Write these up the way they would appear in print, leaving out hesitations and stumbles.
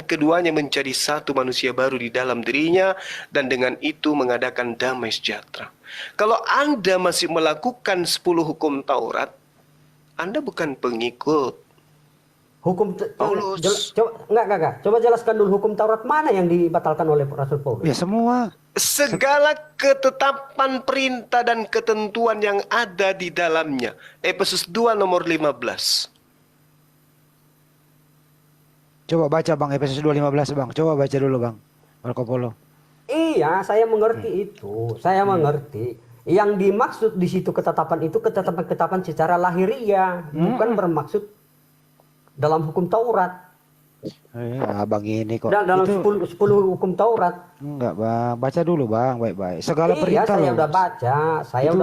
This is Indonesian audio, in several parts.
keduanya menjadi satu manusia baru di dalam dirinya, dan dengan itu mengadakan damai sejahtera. Kalau Anda masih melakukan 10 hukum Taurat, Anda bukan pengikut Paulus. Enggak. Coba jelaskan dulu hukum Taurat mana yang dibatalkan oleh Rasul Paulus. Ya semua. Segala ketetapan, perintah, dan ketentuan yang ada di dalamnya. Efesus 2 nomor 15. Coba baca Bang, Efesus 2:15 Bang. Coba baca dulu Bang, Marco Polo. Iya, saya mengerti itu. Saya mengerti. Yang dimaksud di situ ketetapan itu ketetapan-ketetapan secara lahiriah, bukan bermaksud dalam hukum Taurat. Abang ini kok. Dan dalam itu 10 hukum Taurat. enggak Bang, baca dulu Bang, baik-baik. Segala Iya, perintah saya loh. udah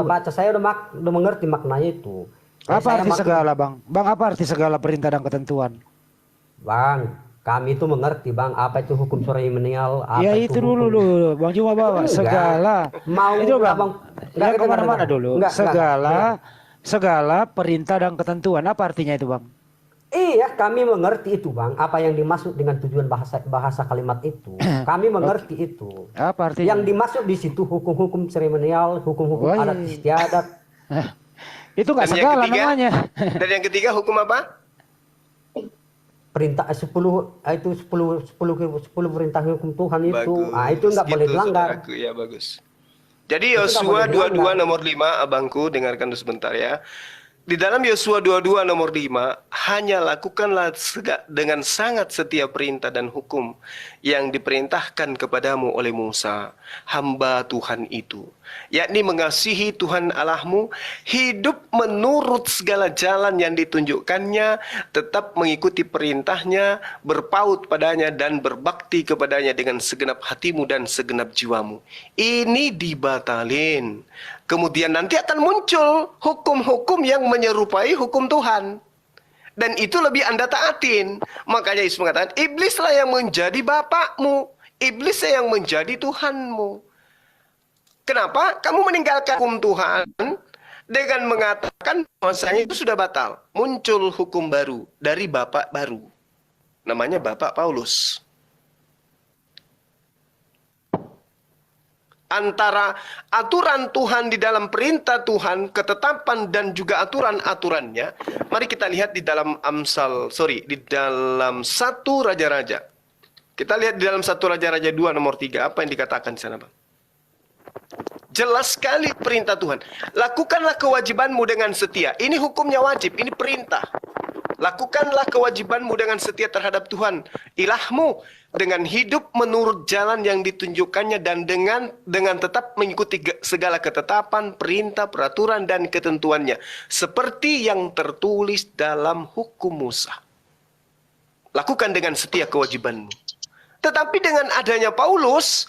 baca. Saya udah mengerti maknanya itu. Apa arti segala Bang? Bang, apa arti segala perintah dan ketentuan? Bang, kami itu mengerti Bang, apa itu hukum seremonial, apa Ya itu dulu Bang, coba bawa segala. Mau itu Bang, enggak kemana-mana dulu. Segala perintah dan ketentuan, apa artinya itu Bang? Iya, kami mengerti itu Bang, apa yang dimaksud dengan tujuan bahasa kalimat itu. Kami mengerti itu. Apa artinya? Yang dimaksud di situ hukum-hukum seremonial, hukum-hukum adat istiadat. Itu nggak segala namanya. Dan yang ketiga hukum apa? Perintah 10 perintah hukum Tuhan itu. Bagus, itu enggak boleh dilanggar. Ya bagus. Jadi Yosua 22 nomor 5, abangku dengarkan dulu sebentar ya. Di dalam Yosua 22 nomor 5, hanya lakukanlah dengan sangat setia perintah dan hukum yang diperintahkan kepadamu oleh Musa, hamba Tuhan itu. Yakni mengasihi Tuhan Allahmu, hidup menurut segala jalan yang ditunjukkannya, tetap mengikuti perintahnya, berpaut padanya dan berbakti kepadanya dengan segenap hatimu dan segenap jiwamu. Ini dibatalin. Kemudian nanti akan muncul hukum-hukum yang menyerupai hukum Tuhan. Dan itu lebih Anda taatin. Makanya Yesus mengatakan, iblislah yang menjadi bapakmu. Iblislah yang menjadi Tuhanmu. Kenapa? Kamu meninggalkan hukum Tuhan dengan mengatakan bahwasanya itu sudah batal. Muncul hukum baru dari bapak baru. Namanya Bapak Paulus. Antara aturan Tuhan di dalam perintah Tuhan, ketetapan dan juga aturan-aturannya. Mari kita lihat di dalam di dalam 1 Raja-Raja. Kita lihat di dalam 1 Raja-Raja 2 nomor 3, apa yang dikatakan di sana, Bang? Jelas sekali perintah Tuhan. Lakukanlah kewajibanmu dengan setia. Ini hukumnya wajib, ini perintah. Lakukanlah kewajibanmu dengan setia terhadap Tuhan Ilahmu, dengan hidup menurut jalan yang ditunjukkannya dan dengan tetap mengikuti segala ketetapan, perintah, peraturan dan ketentuannya seperti yang tertulis dalam hukum Musa. Lakukan dengan setia kewajibanmu. Tetapi dengan adanya Paulus,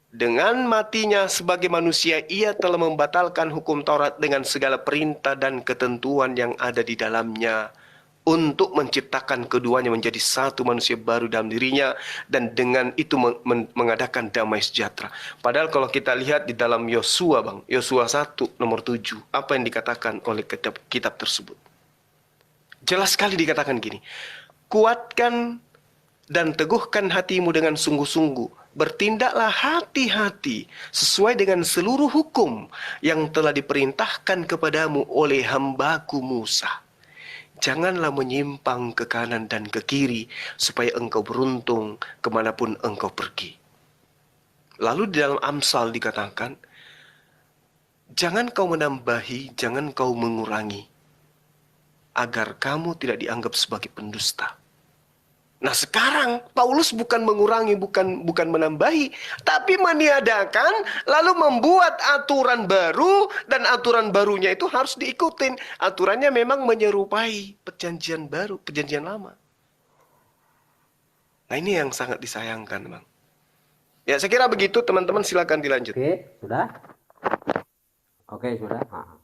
dengan matinya sebagai manusia, ia telah membatalkan hukum Taurat dengan segala perintah dan ketentuan yang ada di dalamnya, untuk menciptakan keduanya menjadi satu manusia baru dalam dirinya, dan dengan itu mengadakan damai sejahtera. Padahal kalau kita lihat di dalam Yosua, Bang, Yosua 1 nomor 7, apa yang dikatakan oleh kitab tersebut? Jelas sekali dikatakan gini, kuatkan dan teguhkan hatimu dengan sungguh-sungguh, bertindaklah hati-hati sesuai dengan seluruh hukum yang telah diperintahkan kepadamu oleh hambaku Musa. Janganlah menyimpang ke kanan dan ke kiri, supaya engkau beruntung kemanapun engkau pergi. Lalu di dalam Amsal dikatakan, jangan kau menambahi, jangan kau mengurangi, agar kamu tidak dianggap sebagai pendusta. Nah sekarang Paulus bukan mengurangi, bukan menambahi, tapi meniadakan, lalu membuat aturan baru, dan aturan barunya itu harus diikutin. Aturannya memang menyerupai perjanjian baru, perjanjian lama. Nah ini yang sangat disayangkan, Bang. Ya saya kira begitu, teman-teman, silakan dilanjut. Oke, sudah.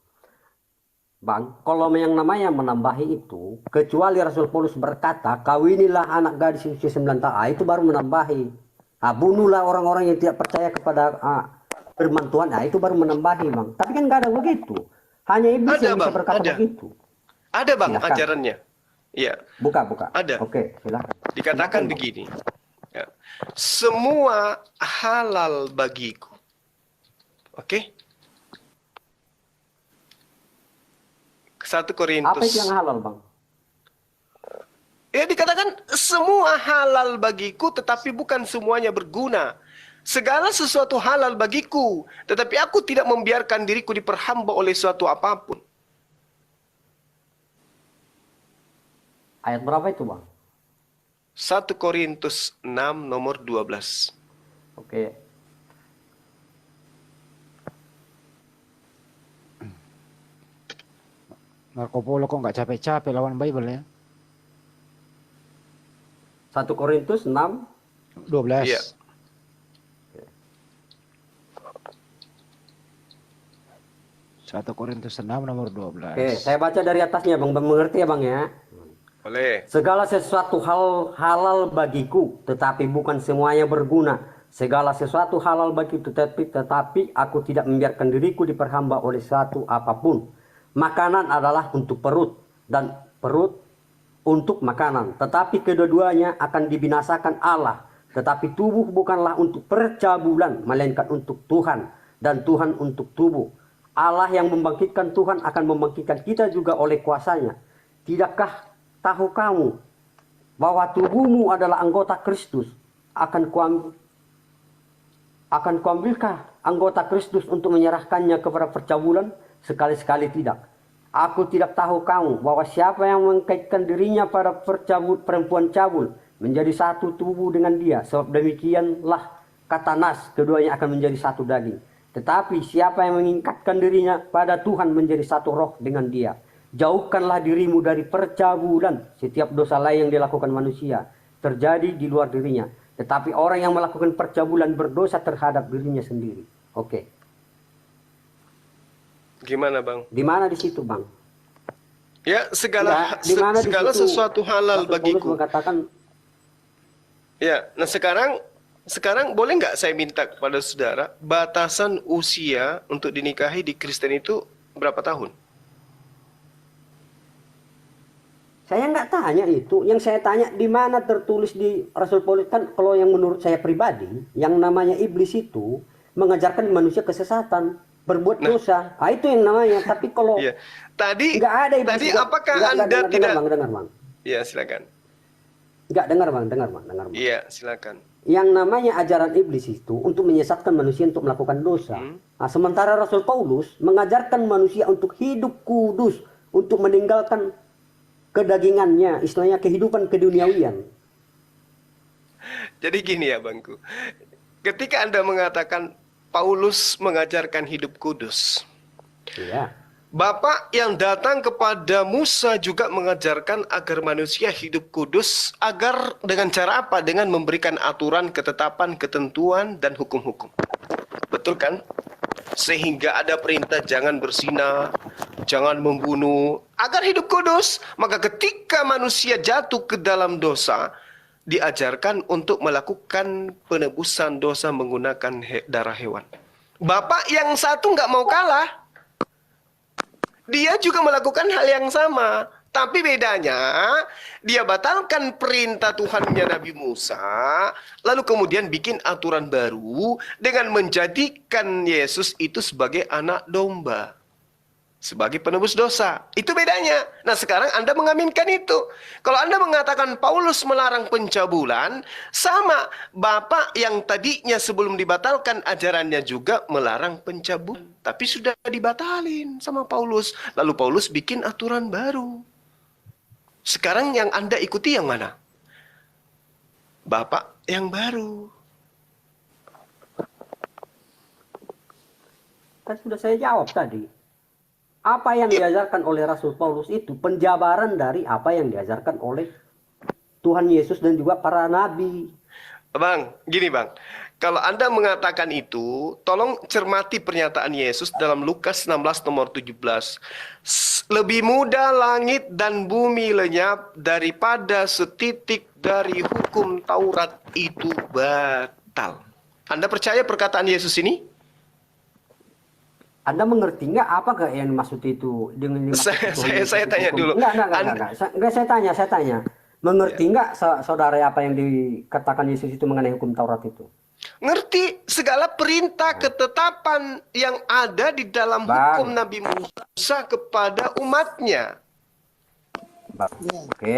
Bang, kalau yang namanya menambahi itu, kecuali Rasul Paulus berkata, kawinilah anak gadis usia 9 tahun, itu baru menambahi. Bunuhlah orang-orang yang tidak percaya kepada firman Tuhan, itu baru menambahi, Bang. Tapi kan nggak ada begitu. Hanya iblis yang bisa berkata begitu. Ada, Bang, ajarannya. Ya, Buka, buka. ada. Oke, silakan. Dikatakan Silakan, Bang. begini. Ya. Semua halal bagiku. Oke? 1 Apa itu Korintus. yang halal, Bang? Ya, dikatakan semua halal bagiku tetapi bukan semuanya berguna. Segala sesuatu halal bagiku, tetapi aku tidak membiarkan diriku diperhamba oleh suatu apapun. Ayat berapa itu, Bang? 1 Korintus 6 nomor 12. Oke. Marco Polo kok nggak capek-capek lawan Bible ya? 1 Korintus 6. 12. Iya. Satu Korintus 6 nomor 12. Oke, saya baca dari atasnya, Bang. Bang mengerti ya, Bang ya? Boleh. Segala sesuatu hal halal bagiku, tetapi bukan semuanya berguna. Segala sesuatu halal bagiku, tetapi aku tidak membiarkan diriku diperhamba oleh satu apapun. Makanan adalah untuk perut, dan perut untuk makanan. Tetapi kedua-duanya akan dibinasakan Allah. Tetapi tubuh bukanlah untuk percabulan, melainkan untuk Tuhan, dan Tuhan untuk tubuh. Allah yang membangkitkan Tuhan akan membangkitkan kita juga oleh kuasanya. Tidakkah tahu kamu bahwa tubuhmu adalah anggota Kristus? Akan kuambilkah anggota Kristus untuk menyerahkannya kepada percabulan? Sekali-sekali tidak. Aku tidak tahu kamu bahwa siapa yang mengkaitkan dirinya pada perempuan cabul menjadi satu tubuh dengan dia. Sebab demikianlah kata Nas, keduanya akan menjadi satu daging. Tetapi siapa yang mengikatkan dirinya pada Tuhan menjadi satu roh dengan dia. Jauhkanlah dirimu dari percabulan. Setiap dosa lain yang dilakukan manusia terjadi di luar dirinya. Tetapi orang yang melakukan percabulan berdosa terhadap dirinya sendiri. Oke. Gimana, Bang? Di mana di situ, Bang? Ya, segala Ya, di mana di segala situ sesuatu halal Rasul Paulus bagiku. mengatakan, Ya, nah sekarang boleh nggak saya minta kepada saudara batasan usia untuk dinikahi di Kristen itu berapa tahun? saya nggak tanya itu. Yang saya tanya di mana tertulis di Rasul Paulus, kan kalau yang menurut saya pribadi, yang namanya iblis itu mengajarkan manusia kesesatan, berbuat dosa. Ah, itu yang namanya. Tapi kalau Iya. Tadi nggak ada iblis tadi juga. apakah Nggak, Anda dengar, tidak dengar, Bang. Ya, silakan. Nggak, dengar, Bang. Iya, silakan. Yang namanya ajaran iblis itu untuk menyesatkan manusia untuk melakukan dosa. Nah, sementara Rasul Paulus mengajarkan manusia untuk hidup kudus, untuk meninggalkan kedagingannya, istilahnya kehidupan keduniawian. Jadi gini ya, Bangku. Ketika Anda mengatakan Paulus mengajarkan hidup kudus, Iya. Bapak yang datang kepada Musa juga mengajarkan agar manusia hidup kudus, agar dengan cara apa? Dengan memberikan aturan, ketetapan, ketentuan, dan hukum-hukum. Betul kan? Sehingga ada perintah jangan berzina, jangan membunuh, agar hidup kudus. Maka ketika manusia jatuh ke dalam dosa, diajarkan untuk melakukan penebusan dosa menggunakan darah hewan. Bapak yang satu nggak mau kalah. Dia juga melakukan hal yang sama. Tapi bedanya, dia batalkan perintah Tuhannya Nabi Musa, lalu kemudian bikin aturan baru dengan menjadikan Yesus itu sebagai anak domba. Sebagai penebus dosa. Itu bedanya. Nah, sekarang Anda mengaminkan itu. Kalau Anda mengatakan Paulus melarang pencabulan, sama Bapak yang tadinya sebelum dibatalkan ajarannya juga melarang pencabulan. Tapi sudah dibatalin sama Paulus. Lalu Paulus bikin aturan baru. Sekarang yang Anda ikuti yang mana? Bapak yang baru. Kan sudah saya jawab tadi. Apa yang diajarkan oleh Rasul Paulus itu penjabaran dari apa yang diajarkan oleh Tuhan Yesus dan juga para nabi. Bang, gini Bang. Kalau Anda mengatakan itu, tolong cermati pernyataan Yesus dalam Lukas 16 nomor 17. Lebih mudah langit dan bumi lenyap daripada setitik dari hukum Taurat itu batal. Anda percaya perkataan Yesus ini? Anda mengerti nggak apa nggak yang dimaksud itu dengan dimaksud Saya, itu saya, hanya saya satu tanya hukum? dulu. Enggak. Saya tanya. Mengerti nggak saudara apa yang dikatakan Yesus itu mengenai hukum Taurat itu? Ngerti segala perintah ketetapan yang ada di dalam hukum Bang, Nabi Musa kepada umatnya. bang. Ya, Oke.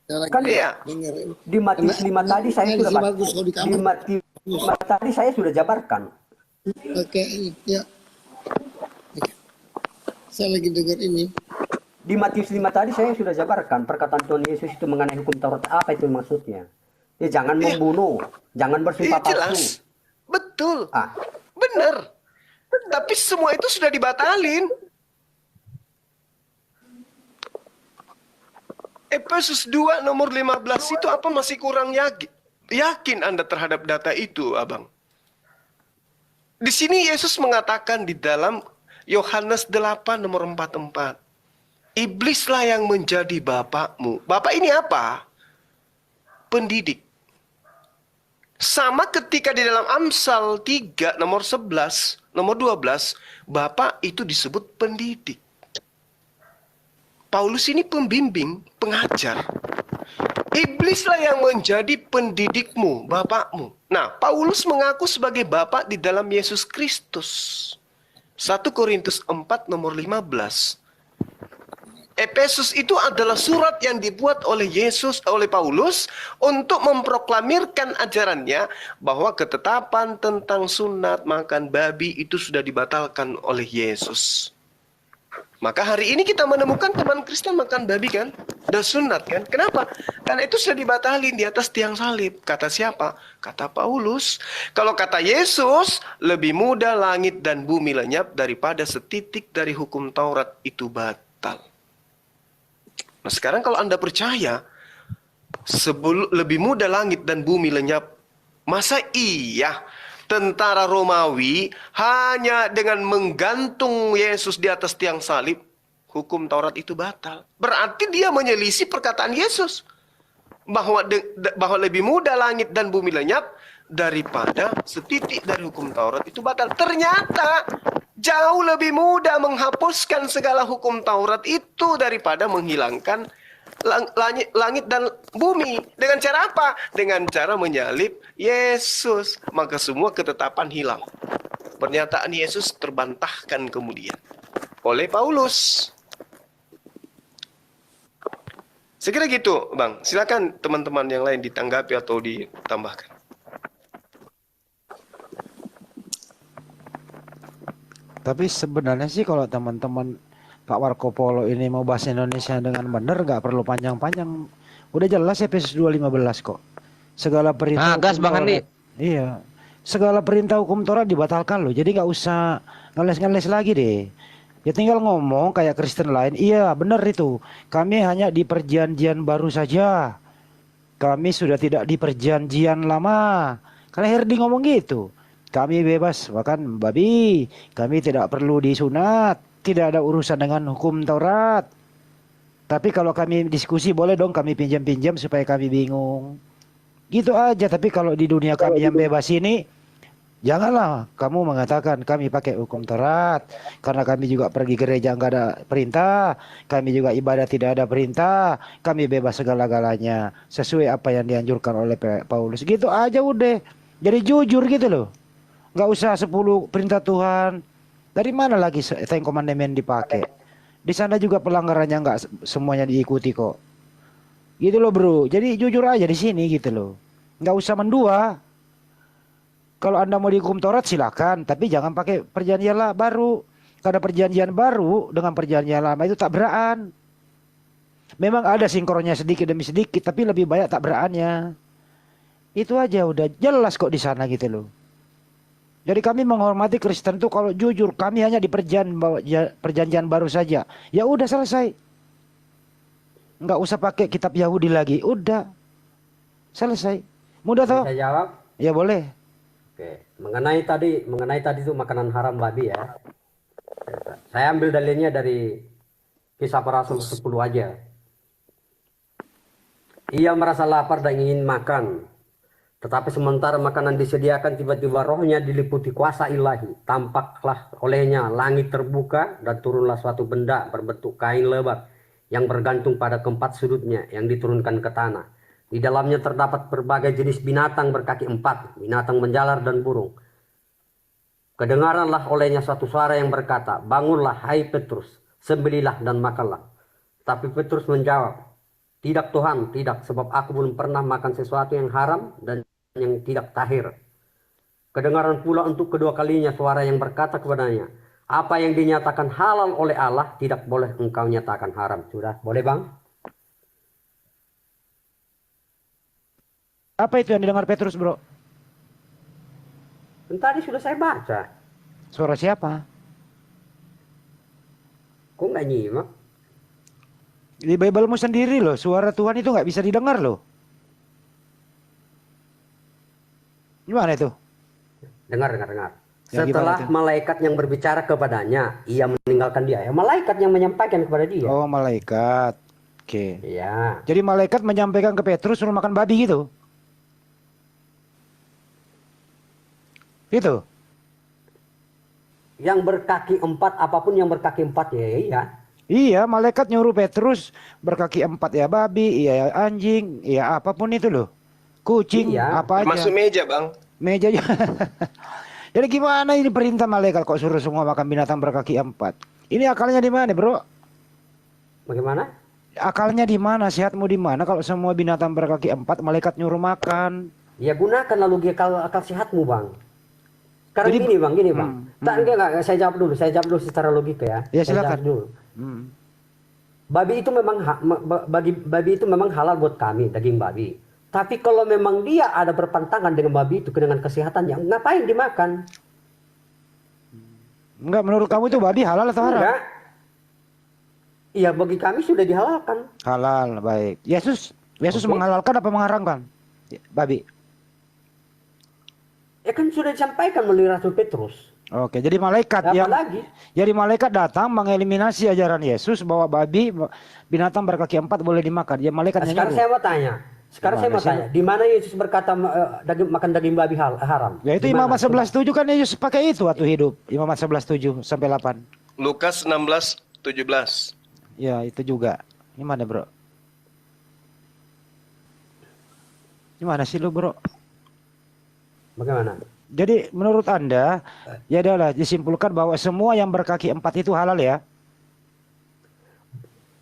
saya lagi Kan Iya. dengerin. di Matius 5 tadi saya sudah bagus kalau di di kamar. Matius 5 tadi saya sudah jabarkan. Oke, ya. Oke. Saya lagi denger ini. Di Matius 5 tadi saya sudah jabarkan perkataan Tuhan Yesus itu mengenai hukum Taurat apa itu maksudnya. Ya jangan Iya. membunuh, jangan Iya, bersumpah jelas. palsu. Betul. Ah, Benar. Tapi semua itu sudah dibatalin. Efesus 2 nomor 15 itu apa masih kurang yakin Anda terhadap data itu, Abang? Di sini Yesus mengatakan di dalam Yohanes 8 nomor 44. Iblislah yang menjadi bapakmu. Bapak ini apa? Pendidik. Sama ketika di dalam Amsal 3 nomor 11, nomor 12, bapak itu disebut pendidik. Paulus ini pembimbing, pengajar. Iblislah yang menjadi pendidikmu, bapakmu. Nah, Paulus mengaku sebagai bapak di dalam Yesus Kristus. 1 Korintus 4 nomor 15. Efesus itu adalah surat yang dibuat oleh oleh Paulus untuk memproklamirkan ajarannya bahwa ketetapan tentang sunat makan babi itu sudah dibatalkan oleh Yesus. Maka hari ini kita menemukan teman Kristen makan babi kan? Dan sunat kan? Kenapa? Karena itu sudah dibatalin di atas tiang salib. Kata siapa? Kata Paulus. Kalau kata Yesus, lebih mudah langit dan bumi lenyap daripada setitik dari hukum Taurat itu batal. Nah sekarang kalau Anda percaya, lebih mudah langit dan bumi lenyap, masa iya tentara Romawi hanya dengan menggantung Yesus di atas tiang salib, hukum Taurat itu batal? Berarti dia menyelisih perkataan Yesus. Bahwa lebih mudah langit dan bumi lenyap daripada setitik dari hukum Taurat itu batal. Ternyata jauh lebih mudah menghapuskan segala hukum Taurat itu daripada menghilangkan langit dan bumi. Dengan cara apa? Dengan cara menyalib Yesus. Maka semua ketetapan hilang. Pernyataan Yesus terbantahkan kemudian oleh Paulus. Saya kira gitu, Bang. Silakan teman-teman yang lain ditanggapi atau ditambahkan. Tapi sebenarnya sih kalau teman-teman Pak Marco Polo ini mau bahasa Indonesia dengan benar nggak perlu panjang-panjang. Udah jelas Efesus 2:15 kok. Segala perintah gas hukum Bang Andi. Taurat. Iya. Segala perintah hukum Taurat dibatalkan loh. Jadi nggak usah ngeles-ngeles lagi deh. Ya tinggal ngomong kayak Kristen lain. Iya benar itu. Kami hanya di perjanjian baru saja. Kami sudah tidak di perjanjian lama. Karena Herdi ngomong gitu. Kami bebas makan babi. Kami tidak perlu disunat. Tidak ada urusan dengan hukum Taurat. Tapi kalau kami diskusi boleh dong kami pinjam-pinjam supaya kami bingung. Gitu aja. Tapi kalau di dunia kami yang bebas ini, janganlah kamu mengatakan kami pakai hukum Taurat. Karena kami juga pergi gereja nggak ada perintah. Kami juga ibadah tidak ada perintah. Kami bebas segala-galanya. Sesuai apa yang dianjurkan oleh Paulus. Gitu aja udah. Jadi jujur gitu loh. Nggak usah 10 perintah Tuhan. Dari mana lagi Ten Commandment dipakai? Di sana juga pelanggarannya nggak semuanya diikuti kok. Gitu loh bro. Jadi jujur aja di sini gitu loh. Nggak usah mendua. Kalau Anda mau dihukum Taurat silakan, tapi jangan pakai perjanjian baru. Karena perjanjian baru dengan perjanjian lama itu tabrakan. Memang ada sinkronnya sedikit demi sedikit, tapi lebih banyak tabrakannya. Itu aja udah jelas kok di sana gitu loh. Jadi kami menghormati Kristen itu kalau jujur, kami hanya di perjanjian baru saja. Ya udah selesai. Nggak usah pakai kitab Yahudi lagi. Udah. Selesai. Mudah toh? Saya jawab. Ya boleh. Oke, mengenai tadi itu makanan haram babi ya. Saya ambil dalilnya dari Kisah Para Rasul 10 aja. Ia merasa lapar dan ingin makan. Tetapi sementara makanan disediakan, tiba-tiba rohnya diliputi kuasa ilahi. Tampaklah olehnya langit terbuka dan turunlah suatu benda berbentuk kain lebar yang bergantung pada keempat sudutnya yang diturunkan ke tanah. Di dalamnya terdapat berbagai jenis binatang berkaki empat, binatang menjalar dan burung. Kedengaranlah olehnya suatu suara yang berkata, "Bangunlah, hai Petrus, sembelihlah dan makanlah." Tapi Petrus menjawab, "Tidak Tuhan, tidak, sebab aku belum pernah makan sesuatu yang haram dan yang tidak tahir." Kedengaran pula untuk kedua kalinya suara yang berkata kepadanya, "Apa yang dinyatakan halal oleh Allah tidak boleh engkau nyatakan haram." Sudah, boleh bang? Apa itu yang didengar Petrus, bro? Tadi sudah saya baca. Suara siapa? Kok nggak nyimak? Di Biblemu sendiri loh, suara Tuhan itu nggak bisa didengar loh. Gimana itu? Dengar. Ya, Setelah gimana itu? malaikat yang berbicara kepadanya, ia meninggalkan dia. Ya, malaikat yang menyampaikan kepada dia. Oh, malaikat. Oke. Iya. Jadi malaikat menyampaikan ke Petrus suruh makan babi gitu. Itu. Yang berkaki empat, apapun yang berkaki empat, ya iya. Iya, malaikat nyuruh Petrus berkaki empat ya babi, iya anjing, iya apapun itu loh. Kucing, Iya. apa aja. Masuk meja, Bang. Meja juga. Jadi gimana ini perintah malaikat kok suruh semua makan binatang berkaki empat? Ini akalnya di mana, bro? Bagaimana? Akalnya di mana? Sehatmu di mana? Kalau semua binatang berkaki empat, malaikat nyuruh makan. Ya gunakan logika akal sehatmu bang. Sekarang Jadi- gini bang. Enggak, saya jawab dulu secara logika ya. Ya, Saya silakan. jawab dulu. Hmm. Babi itu memang bagi babi itu memang halal buat kami, daging babi. Tapi kalau memang dia ada berpantangan dengan babi itu dengan kesehatannya, ngapain dimakan? Enggak, menurut kamu itu babi halal atau haram? Enggak. Iya, bagi kami sudah dihalalkan. Halal, baik. Yesus Oke. menghalalkan apa mengharamkan? Babi. Ya kan sudah disampaikan melalui Rasul Petrus. Oke, jadi malaikat Apa yang lagi? jadi malaikat datang mengeliminasi ajaran Yesus bahwa babi binatang berkaki empat boleh dimakan. Ya malaikat yang Sekarang nyuruh. saya mau tanya. Gimana sih? Di mana Yesus berkata makan daging babi haram? Ya itu Di mana? Imamat 11:7 kan Yesus pakai itu waktu hidup. Imamat 11:7 sampai 8. Lukas 16:17. Ya, itu juga. Gimana, Bro? Gimana sih lu, Bro? Bagaimana? Jadi menurut Anda, ya adalah disimpulkan bahwa semua yang berkaki empat itu halal ya?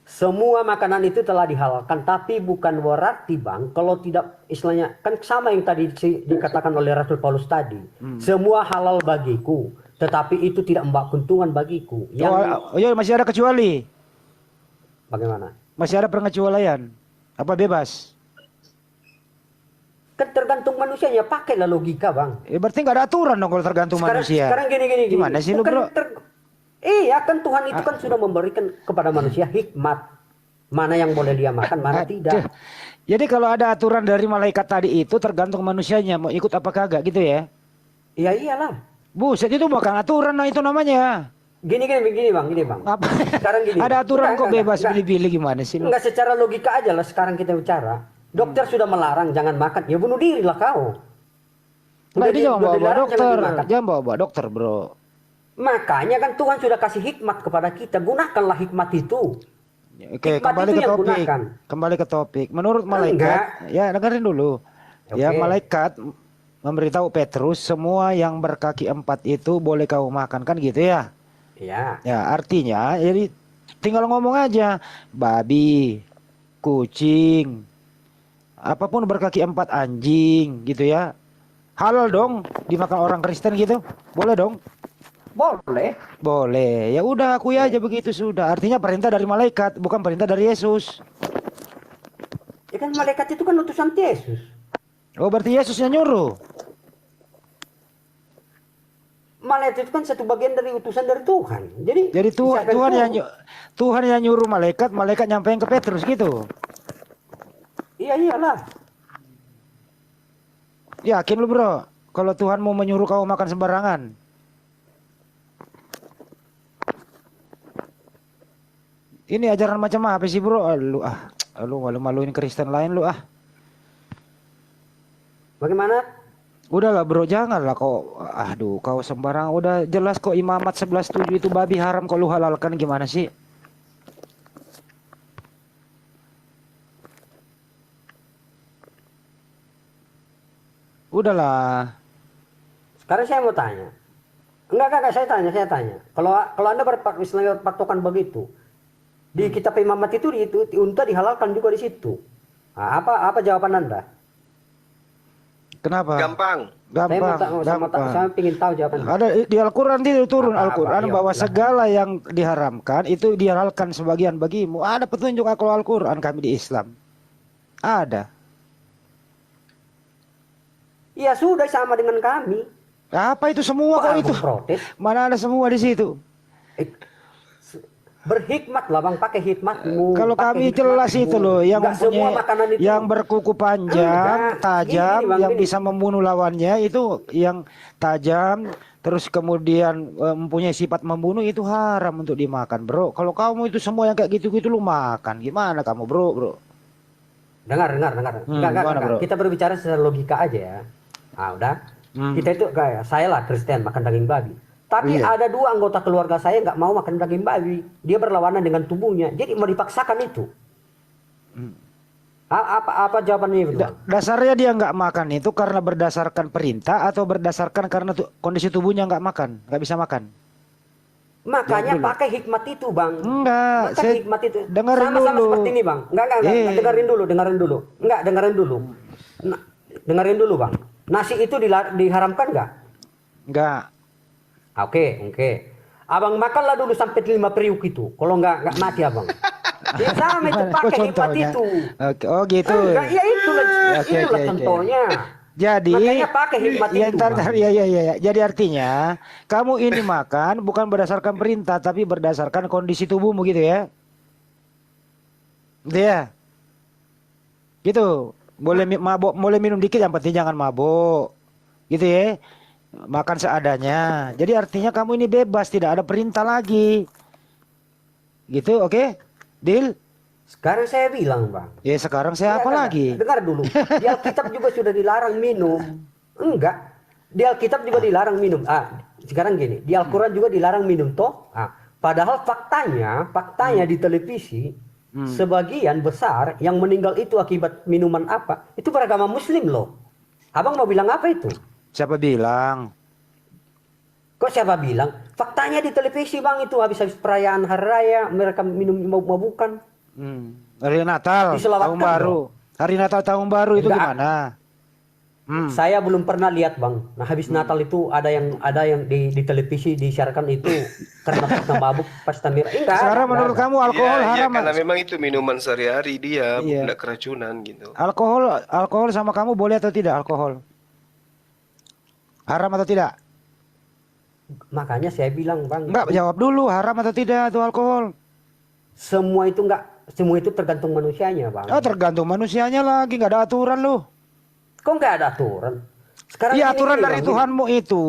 Semua makanan itu telah dihalalkan, tapi bukan berarti bang, kalau tidak istilahnya kan sama yang tadi dikatakan oleh Rasul Paulus tadi. Semua halal bagiku, tetapi itu tidak membawa keuntungan bagiku. Oh, ya masih ada kecuali. Bagaimana? Masih ada pengecualian. Apa bebas? Kan tergantung manusianya, pakailah logika bang. Berarti nggak ada aturan dong kalau tergantung manusia. Sekarang gini. Gimana sih lu, Bro? Iya kan Tuhan itu kan sudah memberikan kepada manusia hikmat. Mana yang boleh dia makan, mana Aduh. tidak. Jadi kalau ada aturan dari malaikat tadi itu tergantung manusianya mau ikut apa kagak gitu ya? Iya iyalah. Buset, itu bukan aturan, nah itu namanya. Gini bang. Apa? Sekarang gini. Ada aturan kok bebas Enggak. pilih-pilih gimana sih lu? Enggak, secara logika aja lah sekarang kita bicara. Dokter sudah melarang jangan makan, ya bunuh diri lah kau. Nah, ini jangan bawa dilarang, dokter, jangan dimakan. jangan bawa dokter, Bro. Makanya kan Tuhan sudah kasih hikmat kepada kita, gunakanlah hikmat itu. Oke, Hikmat kembali itu ke yang topik. gunakan. Kembali ke topik. Menurut malaikat, ya dengerin dulu. Ya, Oke. malaikat memberitahu Petrus semua yang berkaki empat itu boleh kau makan kan gitu ya? Iya. Ya, artinya jadi tinggal ngomong aja babi, kucing, apapun berkaki empat, anjing gitu ya. Halal dong dimakan orang Kristen gitu. Boleh dong? Boleh. Boleh. Ya udah akui aja begitu sudah. Artinya perintah dari malaikat, bukan perintah dari Yesus. Ya kan malaikat itu kan utusan Yesus. Oh, berarti Yesus yang nyuruh. Malaikat itu kan satu bagian dari utusan dari Tuhan. Jadi siapa Tuhan yang nyuruh malaikat, malaikat nyampein ke Petrus gitu. Iya iyalah. Yakin lu, Bro? Kalau Tuhan mau menyuruh kau makan sembarangan. Ini ajaran macam apa sih, Bro? Lu malu-maluin Kristen lain lu ah. Bagaimana? Udahlah bro, janganlah kau. Aduh, kau sembarang. Udah jelas kok Imamat 11:7 itu babi haram, kok lu halalkan gimana sih? Udahlah. Sekarang saya mau tanya. Enggak, saya tanya. Kalau Anda berpatokan begitu, di kitab Imamat itu unta dihalalkan juga di situ. Nah, apa jawaban Anda? Kenapa? Gampang. Saya ingin tahu jawaban. Ada di Al-Quran itu turun Al-Quran Iya, bahwa silahkan. segala yang diharamkan itu dihalalkan sebagian bagimu. Ada petunjuk kalau Al-Quran kami di Islam. Ada. Ya sudah sama dengan kami. Apa itu semua kok itu? Protes. Mana ada semua di situ? Berhikmat lah bang, pakai hikmatmu. Kalau pakai kami jelas hikmatmu. itu loh, yang Nggak semua mempunyai, makanan itu. yang berkuku panjang, Enggak. tajam, Gini, Bang, yang gini. bisa membunuh lawannya itu yang tajam, terus kemudian mempunyai sifat membunuh itu haram untuk dimakan, bro. Kalau kamu itu semua yang kayak gitu-gitu lu makan, gimana kamu, bro? Dengar. Gimana, bro? Kita berbicara secara logika aja ya. Ah udah. Kita itu kayak saya lah Kristen makan daging babi. Tapi Iya. ada 2 anggota keluarga saya nggak mau makan daging babi. Dia berlawanan dengan tubuhnya. Jadi mau dipaksakan itu. Apa jawabannya itu? Bang? Dasarnya dia nggak makan itu karena berdasarkan perintah atau berdasarkan karena kondisi tubuhnya nggak makan, nggak bisa makan. Makanya Jawab dulu. pakai hikmat itu bang. Enggak, Pakai hikmat itu. dengerin Sama-sama dulu. seperti ini bang. Enggak. Dengerin dulu. Enggak, dengerin dulu. Dengerin dulu bang. Nasi itu diharamkan nggak? Enggak. Oke. Abang makanlah dulu sampai 5 periuk itu. Kalau nggak mati abang. Ya sama itu Kok pakai hikmat contohnya? itu. Oke, oh gitu. Enggak, ya itulah Oke. contohnya. Jadi, Makanya pakai hikmat ya, itu. ntar, Bang. ya. Jadi artinya, kamu ini makan bukan berdasarkan perintah, tapi berdasarkan kondisi tubuhmu gitu ya. Gitu ya. Gitu. Boleh mabok, boleh minum dikit, yang penting jangan mabok. Gitu ya. Makan seadanya. Jadi artinya kamu ini bebas, tidak ada perintah lagi. Gitu, oke? Deal? Sekarang saya bilang bang. Ya sekarang saya apa Enggak, lagi? Dengar dulu. Di Alkitab juga sudah dilarang minum. Enggak. Di Alkitab juga dilarang minum. Sekarang gini. Di Al-Quran juga dilarang minum toh. Padahal faktanya di televisi sebagian besar yang meninggal itu akibat minuman apa? Itu beragama Muslim loh. Abang mau bilang apa itu? Siapa bilang? Kok siapa bilang? Faktanya di televisi bang itu habis-habis perayaan hari raya mereka minum mabukan. Hari Natal, Diselawatkan tahun baru. dong. Hari Natal, tahun baru itu Enggak. gimana? Saya belum pernah lihat bang. Nah habis Natal itu ada yang di televisi disiarkan itu karena pesta mabuk, pesta miras. Enggak. Sekarang menurut kamu alkohol Iya, haram? karena memang itu minuman sehari-hari dia, Iya. tidak keracunan gitu. Alkohol sama kamu boleh atau tidak alkohol? Haram atau tidak? Makanya saya bilang bang. Enggak, jawab dulu haram atau tidak itu alkohol. Semua itu tergantung manusianya bang. Oh, tergantung manusianya lagi, nggak ada aturan loh. Kok nggak ada aturan? Sekarang Iya, gini, aturan gini, dari Bang. Tuhanmu itu,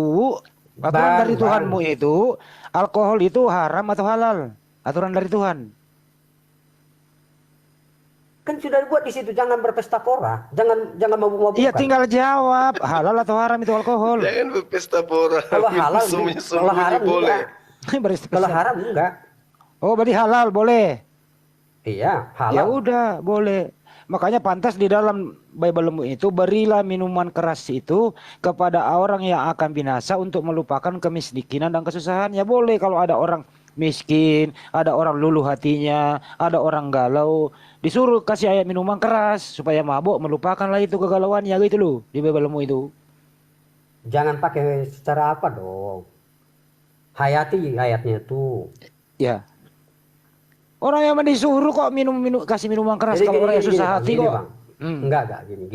aturan Bang, dari Bang. Tuhanmu itu, alkohol itu haram atau halal? Aturan dari Tuhan. Kan sudah dibuat di situ jangan berpesta pora, jangan mabuk-mabukan. Iya, tinggal jawab halal atau haram itu alkohol. Jangan berpesta pora. Kalau halal, kalau haram boleh. enggak. Kalau haram enggak. Oh, berarti halal boleh. Iya, Ya halal. udah, boleh. Makanya pantas di dalam Bible itu berilah minuman keras itu kepada orang yang akan binasa untuk melupakan kemiskinan dan kesusahan. Ya boleh kalau ada orang miskin, ada orang luluh hatinya, ada orang galau, disuruh kasih ayat minuman keras supaya mabuk melupakanlah itu kegalauannya gitu loh di Bible itu. Jangan pakai secara apa dong. Hayati ayatnya tuh. Ya. Orang yang disuruh kok kasih minuman keras kalau orang yang susah hati kok. Bang. Enggak, gini.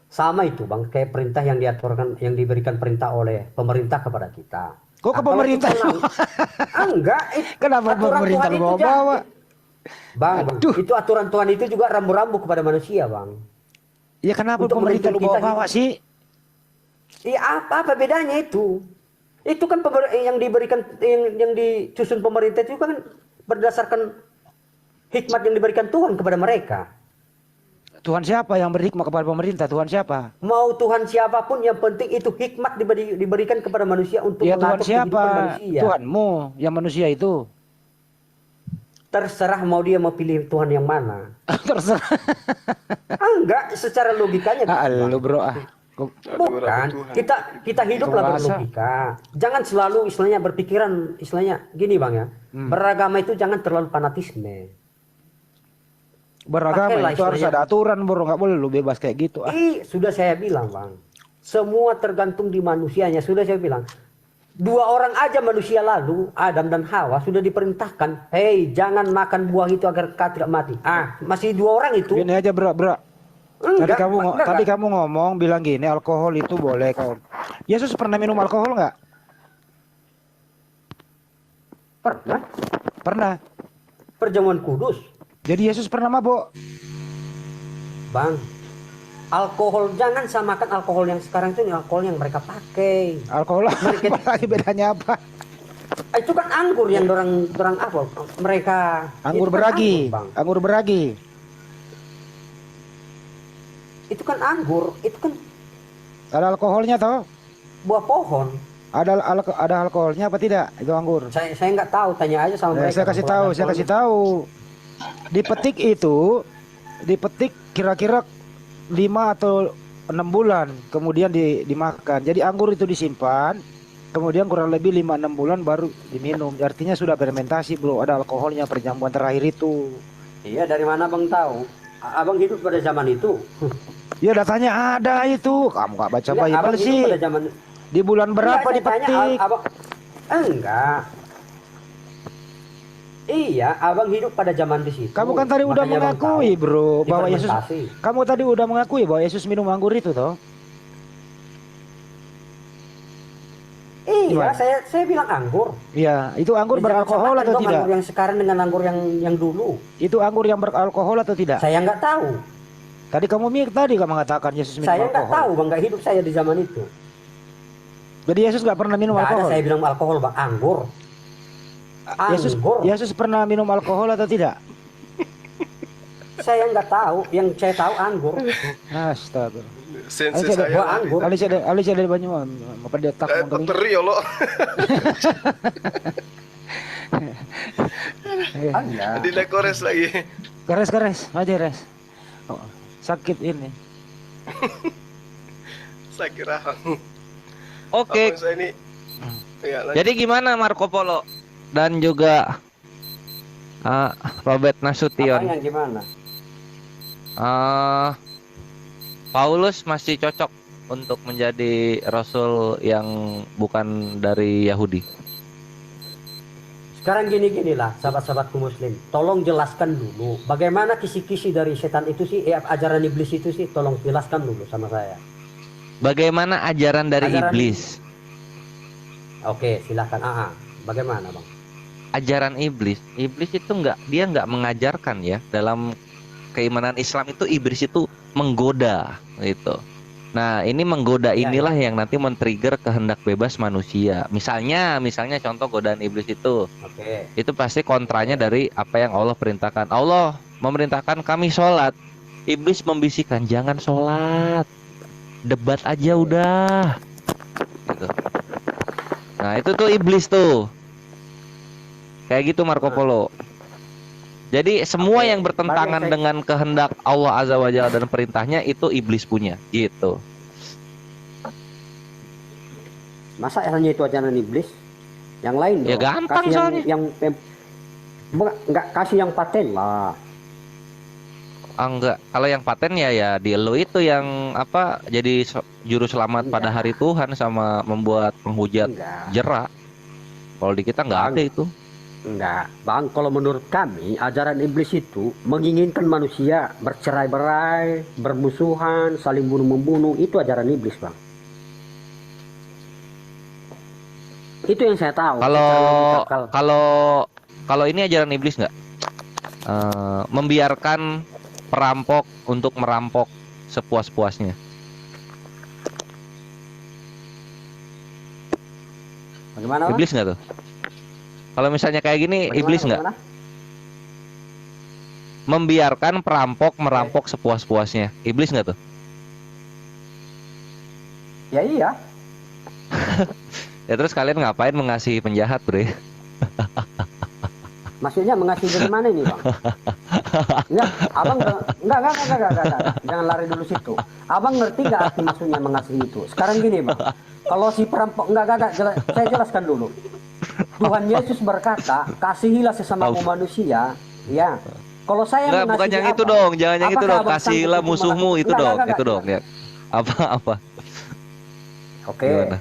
Sama itu Bang, kayak perintah yang diaturkan, yang diberikan perintah oleh pemerintah kepada kita. Kok ke pemerintah? Enggak, Kenapa aturan pemerintah Tuhan lu itu bawa-bawa? Bang, itu aturan Tuhan itu juga rambu-rambu kepada manusia, Bang. Ya kenapa Untuk pemerintah lu menuntun kita bawa-bawa sih? Iya, apa bedanya itu? Itu kan yang diberikan yang disusun pemerintah itu kan berdasarkan hikmat yang diberikan Tuhan kepada mereka. Tuhan siapa yang berhikmat kepada pemerintah? Tuhan siapa? Mau Tuhan siapapun yang penting itu hikmat diberikan kepada manusia untuk Ya Tuhan mengatur siapa? kehidupan manusia. Tuhanmu yang manusia itu. Terserah mau dia mau pilih Tuhan yang mana. Terserah. Enggak, secara logikanya Ah, gitu, lu Bang. bro Bukan, kita hiduplah Berasa. berlogika. Jangan selalu istilahnya berpikiran istilahnya gini Bang ya. Beragama itu jangan terlalu fanatisme. Beragama Pakailah itu harus istilahnya. ada aturan bro, nggak boleh lu bebas kayak gitu. Sudah saya bilang Bang. Semua tergantung di manusianya. Sudah saya bilang. 2 orang aja manusia lalu, Adam dan Hawa sudah diperintahkan, hei jangan makan buah itu agar kau tidak mati. Masih 2 orang itu. Gini aja bro. Enggak, Tadi kamu ngomong bilang gini, alkohol itu boleh kau. Yesus pernah minum alkohol nggak? Pernah. Pernah. Perjamuan kudus. Jadi Yesus pernah mabuk. Bang, alkohol jangan samakan alkohol yang sekarang itu dengan alkohol yang mereka pakai. Alkohol apalagi bedanya apa? Itu kan anggur yang dorang apa? Mereka Anggur itu kan beragi. anggur, Bang. Anggur beragi. Itu kan anggur, itu kan Ada alkoholnya toh? buah pohon. Ada alkoholnya apa tidak? Itu anggur. Saya nggak tahu, tanya aja sama mereka. Saya kasih tahu. Dipetik kira-kira 5 atau 6 bulan kemudian dimakan. Jadi anggur itu disimpan, kemudian kurang lebih 5-6 bulan baru diminum. Artinya sudah fermentasi bro, ada alkoholnya perjamuan terakhir itu. Iya, dari mana Bang tahu? Abang hidup pada zaman itu. Ya datanya ada itu. Kamu gak baca Enggak, abang Bible hidup sih. pada zaman Di bulan berapa Enggak, saya tanya, dipetik? abang enggak. Iya, abang hidup pada zaman di situ. Kamu kan tadi udah Makanya Abang mengakui tahu. bro bahwa Yesus. Difermentasi. Kamu tadi udah mengakui bahwa Yesus minum anggur itu toh? Iya, Gimana? saya bilang anggur. Iya, itu anggur Jangan beralkohol samakan atau dong tidak? Anggur yang sekarang dengan anggur yang dulu. Itu anggur yang beralkohol atau tidak? Saya nggak tahu. Tadi kamu mengatakan Yesus minum Saya nggak alkohol. tahu, Bang, nggak hidup saya di zaman itu. Jadi Yesus nggak pernah minum Nggak ada alkohol. saya bilang alkohol, Bang, anggur. Anggur. Yesus pernah minum alkohol atau tidak? Saya nggak tahu, yang saya tahu anggur. Astaga. Sense Alicia ada saya. Buah anggur. Alicia dari Banyumas. Apa dia tak Dokter Riolo. Anda. Di lekores lagi. Keres aja res. Oh, sakit ini. Saya kira. Oke, Abang saya ini. Ya, lanjut. jadi gimana Marco Polo dan juga Robert Apa Nasution? yang gimana? Paulus masih cocok untuk menjadi rasul yang bukan dari Yahudi. Sekarang gini-ginilah sahabat-sahabatku muslim. Tolong jelaskan dulu bagaimana kisi-kisi dari setan itu sih, ajaran iblis itu sih, tolong jelaskan dulu sama saya. Bagaimana ajaran dari Ajaran iblis? Oke, silahkan. Bagaimana Bang? Ajaran iblis itu dia nggak mengajarkan ya. Dalam keimanan Islam itu iblis itu menggoda gitu. Nah, ini menggoda inilah yang nanti men-trigger kehendak bebas manusia. Misalnya contoh godaan iblis itu. Oke. Itu pasti kontranya dari apa yang Allah perintahkan. Allah memerintahkan kami sholat. Iblis membisikkan jangan sholat, debat aja udah. Gitu. Nah itu tuh iblis tuh. Kayak gitu Marco Polo. Jadi semua yang bertentangan dengan kehendak Allah Azza wa Jalla dan perintahnya itu iblis punya. Gitu. Masa hanya itu ajaran iblis? Yang lain Ya dong. gampang Kasih soalnya. Nggak kasih yang paten lah. Enggak. Kalau yang paten ya di lo itu yang apa jadi juru selamat pada hari Tuhan sama membuat penghujat Enggak. jerak. Kalau di kita nggak ada itu. Enggak, Bang. Kalau menurut kami, ajaran iblis itu menginginkan manusia bercerai-berai, bermusuhan, saling bunuh-membunuh. Itu ajaran iblis, Bang. Itu yang saya tahu. Kalau ini ajaran iblis nggak? Membiarkan perampok untuk merampok sepuas-puasnya. Bagaimana, Bang? Iblis nggak tuh? Kalau misalnya kayak gini, Bagaimana, iblis nggak? bagaimana? membiarkan perampok merampok sepuas-puasnya. Iblis nggak tuh? Ya iya. Ya terus kalian ngapain mengasihi penjahat, Bre? Maksudnya mengasihi dari mana ini, Bang? Enggak, abang enggak. Jangan lari dulu situ. Abang ngerti nggak arti maksudnya mengasihi itu? Sekarang gini, Bang. Kalau si perampok saya jelaskan dulu. Tuhan Yesus berkata, kasihilah sesamamu manusia, ya. Kalau saya Enggak, bukan mengasihi yang itu abang, dong, jangan yang itu apakah dong. abang Kasihilah sanggup untuk musuhmu itu Enggak, dong, enggak, itu dong enggak. ya. Apa? Oke, Gimana?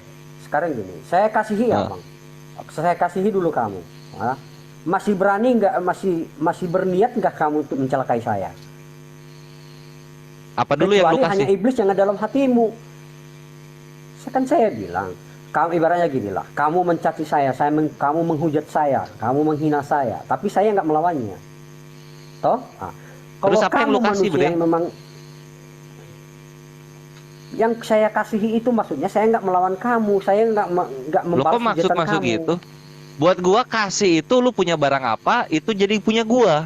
sekarang gini, saya kasihi Ah. abang. Saya kasihi dulu kamu. Ah. Masih berani nggak, masih berniat nggak kamu untuk mencelakai saya? Apa dulu yang lu Kecuali hanya kasih? iblis yang ada dalam hatimu. Kan saya bilang, kamu ibaratnya gini lah, kamu mencaci saya, kamu menghujat saya, kamu menghina saya, tapi saya nggak melawannya. Toh? Nah, kalau Terus apa yang kamu lu kasih, manusia Bre? yang memang yang saya kasihi itu maksudnya saya nggak melawan kamu, saya nggak Lo membalas kok hujatan maksud kamu. gitu? Buat gua kasih itu lu punya barang apa, itu jadi punya gua.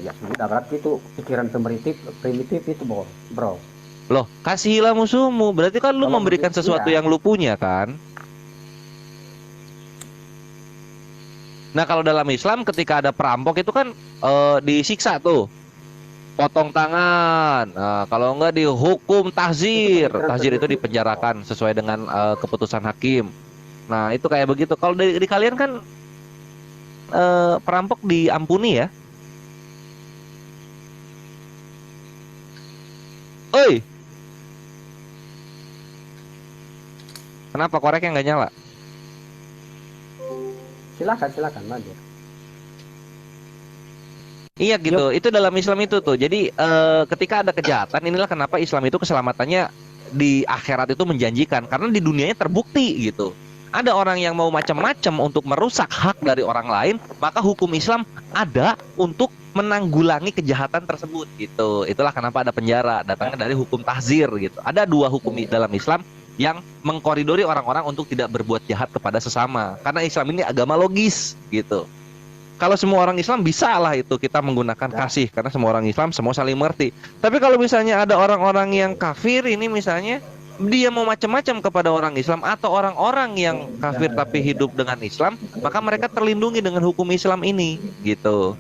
Ya sudah, berarti itu pikiran primitif itu, bro. Loh, kasihilah musuhmu. Berarti kan lu Kalau memberikan begitu, sesuatu iya. yang lu punya kan? Nah, kalau dalam Islam ketika ada perampok itu kan disiksa tuh. Potong tangan. Nah, kalau enggak dihukum tahzir. Tahzir itu dipenjarakan sesuai dengan keputusan hakim. Nah, itu kayak begitu. Kalau di kalian kan perampok diampuni ya. Oi. Kenapa koreknya nggak nyala? Silakan lanjut. Iya gitu. Itu dalam Islam itu tuh. Jadi ketika ada kejahatan, inilah kenapa Islam itu keselamatannya di akhirat itu menjanjikan, karena di dunianya terbukti gitu. Ada orang yang mau macam-macam untuk merusak hak dari orang lain, maka hukum Islam ada untuk menanggulangi kejahatan tersebut gitu. Itulah kenapa ada penjara, datangnya dari hukum tahzir gitu. Ada dua hukum dalam Islam yang mengkoridori orang-orang untuk tidak berbuat jahat kepada sesama. Karena Islam ini agama logis gitu. Kalau semua orang Islam bisa lah itu kita menggunakan kasih, karena semua orang Islam semua saling mengerti. Tapi kalau misalnya ada orang-orang yang kafir ini misalnya, dia mau macam-macam kepada orang Islam atau orang-orang yang kafir tapi hidup dengan Islam, maka mereka terlindungi dengan hukum Islam ini gitu.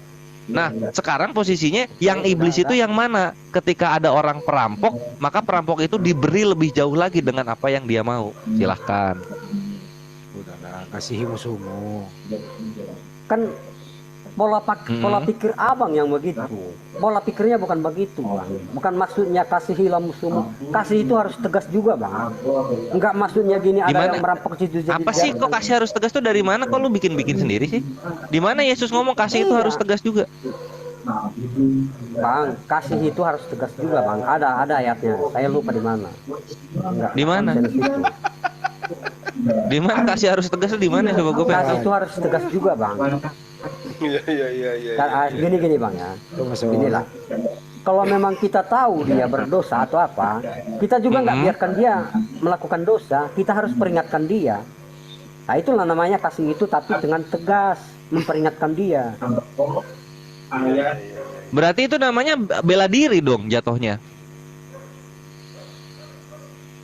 Nah, sekarang posisinya yang iblis itu yang mana? Ketika ada orang perampok, maka perampok itu diberi lebih jauh lagi dengan apa yang dia mau. Silahkan. Udahlah, kasihi musuhmu. Kan pola pikir abang yang begitu. Pola pikirnya bukan begitu, Bang. Bukan maksudnya kasihilah musuhmu. Kasih itu harus tegas juga, Bang. Enggak maksudnya gini, ada Gimana? yang merampok situ jadi Apa sih kok kasih harus tegas tuh dari mana? Kok lu bikin-bikin sendiri sih? Di mana Yesus ngomong kasih itu Iya. harus tegas juga? Bang, kasih itu harus tegas juga, Bang. Ada ayatnya. Saya lupa di mana. Enggak. Di mana? di situ. Di mana kasih harus tegas tuh di mana coba gue pengen Kasih tahu. itu harus tegas juga, Bang. Iya. Gini Bang ya. Inilah. Kalau memang kita tahu dia berdosa atau apa, kita juga nggak biarkan dia melakukan dosa. Kita harus peringatkan dia. Nah, itulah namanya kasih itu, tapi dengan tegas memperingatkan dia. Berarti itu namanya bela diri dong jatuhnya.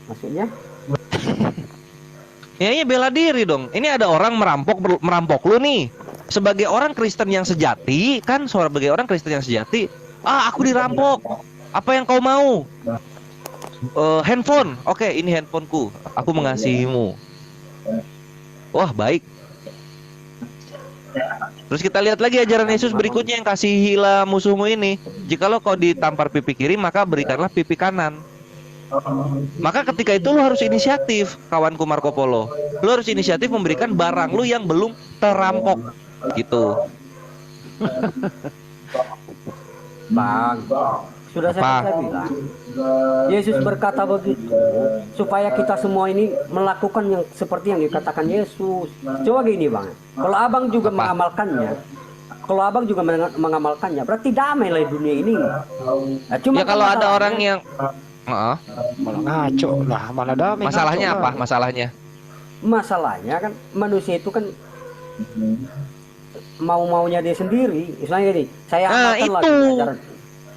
Maksudnya? Ya iya bela diri dong. Ini ada orang merampok lu nih. Sebagai orang Kristen yang sejati, kan sebagai orang Kristen yang sejati, aku dirampok. Apa yang kau mau? Handphone. Oke, ini handphoneku. Aku mengasihimu. Wah, baik. Terus kita lihat lagi ajaran Yesus berikutnya yang kasihilah musuhmu ini. Jikalau kau ditampar pipi kiri, maka berikanlah pipi kanan. Maka ketika itu lu harus inisiatif, kawanku Marco Polo. Lu harus inisiatif memberikan barang lu yang belum terampok gitu. Bang, sudah saya bilang. Yesus berkata begitu supaya kita semua ini melakukan yang seperti yang dikatakan Yesus. Coba gini, Bang. Kalau abang juga mengamalkannya, berarti damai lah dunia ini. Nah, cuma Ya kalau ada orang yang Malah ngaco lah, malah damai. masalahnya ngaco apa? lah. Masalahnya Masalahnya kan manusia itu kan mau-maunya dia sendiri. Misalnya gini, saya Nah, amalkan lagi itu. ajaran.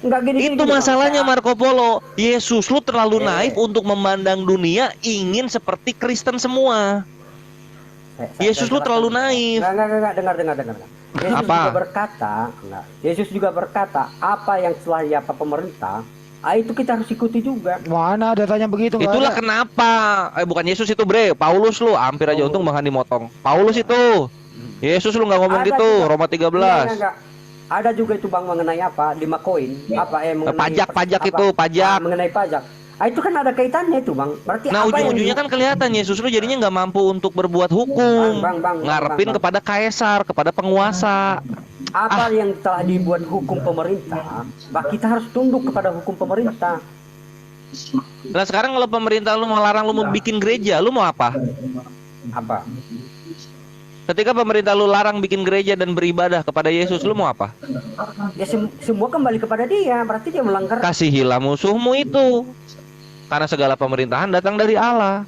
Enggak gini, Itu Bang. masalahnya Saya- Marco Polo. Yesus lu terlalu Eh. naif untuk memandang dunia ingin seperti Kristen semua. Yesus lu terlalu naif. Enggak, dengar. Yesus Apa? juga berkata, Yesus juga berkata, apa yang telah diapa pemerintah, itu kita harus ikuti juga. Mana datanya begitu? Nggak Itulah ada. kenapa. Bukan Yesus itu, Bre. Paulus lu, hampir aja untung Bang Handi motong. Paulus itu. Yesus lu nggak ngomong Ada gitu. juga. Roma 13. Enggak. Ada juga itu Bang mengenai apa? 5 koin. Apa mengenai Pajak apa? itu, pajak. Mengenai pajak. Itu kan ada kaitannya itu Bang. Berarti Nah, apa yang ujung-ujungnya kan kelihatan Yesus lu jadinya nggak mampu untuk berbuat hukum. Bang, Ngarepin kepada kaisar, kepada penguasa. apa yang telah dibuat hukum pemerintah, kita harus tunduk kepada hukum pemerintah. Nah, sekarang kalau pemerintah lu melarang lu mau bikin gereja, lu mau apa? Apa? Ketika pemerintah lu larang bikin gereja dan beribadah kepada Yesus, lu mau apa? Ya semua kembali kepada dia, berarti dia melanggar. Kasihilah musuhmu itu. Karena segala pemerintahan datang dari Allah.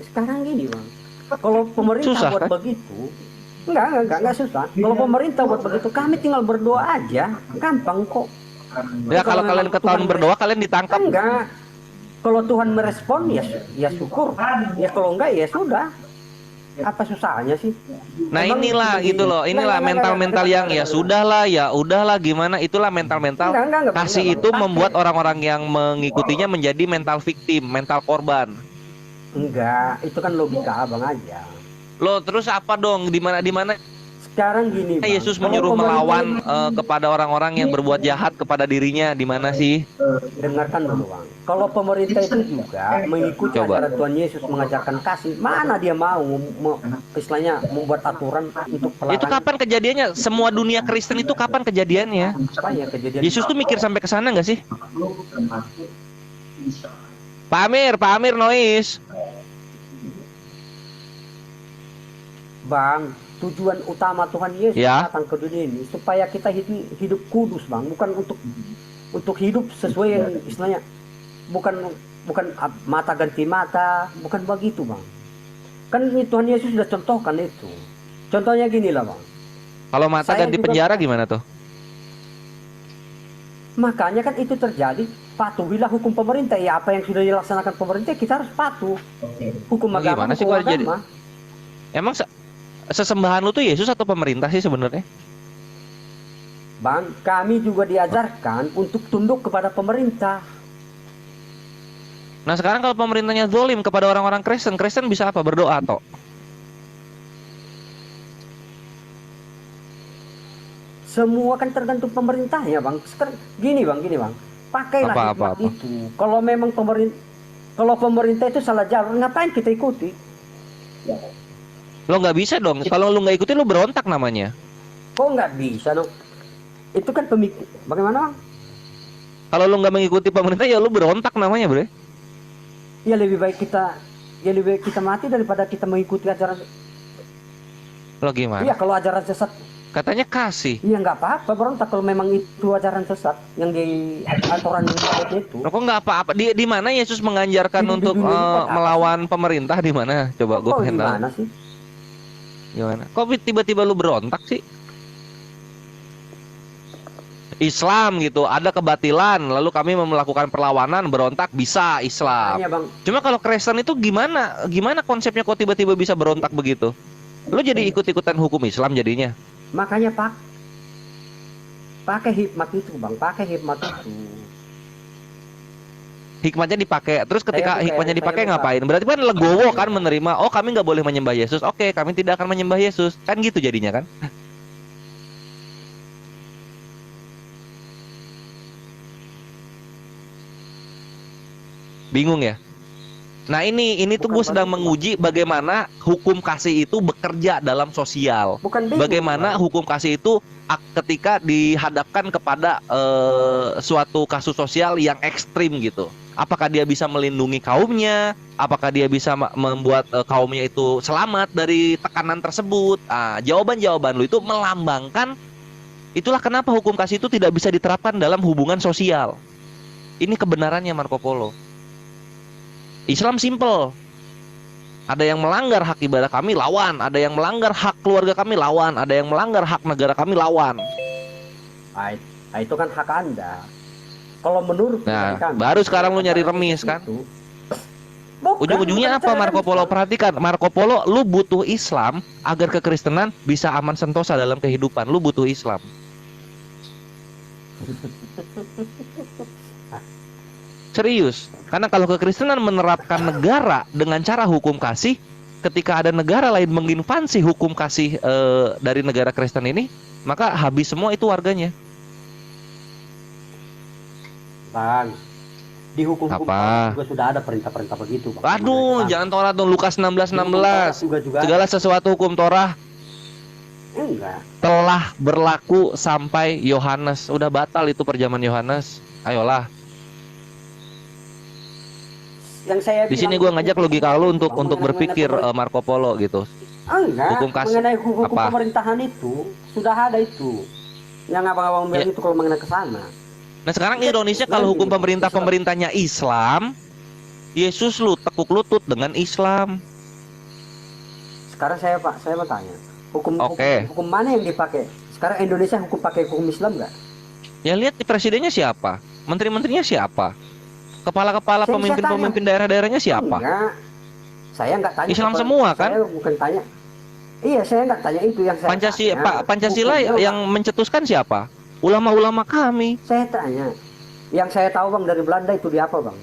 Sekarang gini Bang, kalau pemerintah Susah, buat kan? begitu, enggak susah. Kalau pemerintah buat begitu, kami tinggal berdoa aja, gampang kok. Ya kalau kalian memang ketahuan Tuhan berdoa, kalian ditangkap. Enggak. Kalau Tuhan merespon ya syukur. Ya kalau enggak ya sudah. Apa susahnya sih? Nah, Emang inilah begini. gitu loh. Inilah Enggak, mental-mental yang ya enggak. udahlah gimana, itulah mental-mental Enggak, kasih Bang. itu membuat orang-orang yang mengikutinya menjadi mental victim, mental korban. Enggak, itu kan logika Abang aja. Loh, terus apa dong? Di mana Sekarang gini Bang, Yesus kalau menyuruh pemerintah melawan kepada orang-orang yang berbuat jahat kepada dirinya? Di mana sih? dengarkan dulu Bang. Kalau pemerintah itu juga mengikuti Coba. ajaran Tuhan Yesus mengajarkan kasih, mana dia mau istilahnya membuat aturan untuk Itu kapan kejadiannya? Semua dunia Kristen itu kapan kejadiannya? apa ya kejadian? Yesus tuh mikir sampai ke sana nggak sih? Pak Amir Nois. Bang, tujuan utama Tuhan Yesus Ya. datang ke dunia ini supaya kita hidup kudus Bang, bukan untuk hidup sesuai yang istilahnya bukan mata ganti mata, bukan begitu Bang. Kan ini Tuhan Yesus sudah contohkan itu. Contohnya gini lah Bang. Kalau mata Saya ganti juga- penjara gimana tuh? Makanya kan itu terjadi, patuhilah hukum pemerintah. Ya apa yang sudah dilaksanakan pemerintah kita harus patuh. Hukum Oh, agama, gimana sih hukum kalau jadi- agama. Emang sesembahan lu tuh Yesus atau pemerintah sih sebenarnya? Bang, kami juga diajarkan untuk tunduk kepada pemerintah. Nah, sekarang kalau pemerintahnya zolim kepada orang-orang Kristen bisa apa? Berdoa toh. Semua kan tergantung pemerintahnya Bang. Sekarang gini Bang. Pakailah Apa, hikmat apa. itu. Kalau memang pemerintah itu salah jalur, ngapain kita ikuti? Lo nggak bisa dong. Kalau lu nggak ikutin lu berontak namanya. Kok nggak bisa dong? Itu kan bagaimana Bang? Kalau lu nggak mengikuti pemerintah ya lu berontak namanya, Bre. Ya lebih baik kita mati daripada kita mengikuti ajaran. Lo gimana? Iya, kalau ajaran sesat, Katanya kasih. iya nggak apa-apa berontak kalau memang itu ajaran sesat yang di aturan itu. Lo kok nggak apa-apa? Di mana Yesus mengajarkan Di untuk dunia ini buat apa melawan pemerintah di mana? Coba gue Kok pengen tahu. gimana sih? Gimana? Kok tiba-tiba lu berontak sih? Islam gitu, ada kebatilan, lalu kami melakukan perlawanan, berontak, bisa Islam. Makanya Bang, Cuma kalau Kristen itu gimana? Gimana konsepnya kok tiba-tiba bisa berontak begitu? Lu jadi ikut-ikutan hukum Islam jadinya. makanya pakai hikmat itu Bang, pakai hikmat itu. Hikmatnya dipakai. Terus ketika Saya hikmatnya dipakai buka. ngapain? Berarti kan legowo kan menerima. Oh, kami nggak boleh menyembah Yesus. Oke, kami tidak akan menyembah Yesus. Kan gitu jadinya kan? Bingung ya? Nah, ini tuh Bukan gue sedang begitu, menguji bagaimana hukum kasih itu bekerja dalam sosial. Bukan bingung, Bagaimana Bang. hukum kasih itu ketika dihadapkan kepada suatu kasus sosial yang ekstrim gitu. Apakah dia bisa melindungi kaumnya? Apakah dia bisa membuat kaumnya itu selamat dari tekanan tersebut? Jawaban-jawaban lu itu melambangkan itulah kenapa hukum kasih itu tidak bisa diterapkan dalam hubungan sosial. Ini kebenarannya Marco Polo. Islam simple. Ada yang melanggar hak ibadah kami, lawan. Ada yang melanggar hak keluarga kami, lawan. Ada yang melanggar hak negara kami, lawan. Nah, itu kan hak Anda. Kalau menurut Nah, kami, baru sekarang lu nyari remis kan? Bukan, Ujung-ujungnya bukan apa cara Marco Polo? Islam. Perhatikan, Marco Polo, lu butuh Islam agar kekristenan bisa aman sentosa dalam kehidupan. Lu butuh Islam. Serius, karena kalau kekristenan menerapkan negara dengan cara hukum kasih, ketika ada negara lain menginvasi hukum kasih dari negara Kristen ini, maka habis semua itu warganya. Bang, di hukum-hukum Apa? Taurat juga sudah ada perintah-perintah begitu, Bang. Aduh, Mengenai jangan Taurat dong, Lukas 16:16. juga Segala sesuatu hukum Torah enggak. telah berlaku sampai Yohanes. Udah batal itu perjaman Yohanes. Ayolah. Yang saya Di sini bilang gue ngajak logika lu untuk mengenai berpikir Marco Polo gitu. enggak, hukum kasih. mengenai hukum Apa? pemerintahan itu sudah ada itu. Yang abang-abang bilang Ya. itu kalau mengenai ke sana. Nah sekarang ironisnya kalau hukum pemerintahnya Islam, Yesus lu tekuk lutut dengan Islam. Sekarang saya mau tanya, Oke. hukum mana yang dipakai? Sekarang Indonesia hukum pakai hukum Islam nggak? Ya lihat di presidennya siapa, menteri-menterinya siapa, kepala-kepala Saya bisa pemimpin-pemimpin daerah-daerahnya siapa? Enggak. Saya nggak tanya. Islam semua, kan? Saya bukan tanya. Iya, saya nggak tanya itu yang saya tanya. Pancasila Hukumnya, yang mencetuskan siapa? Ulama-ulama kami. saya tanya. Yang saya tahu Bang dari Belanda itu di apa Bang?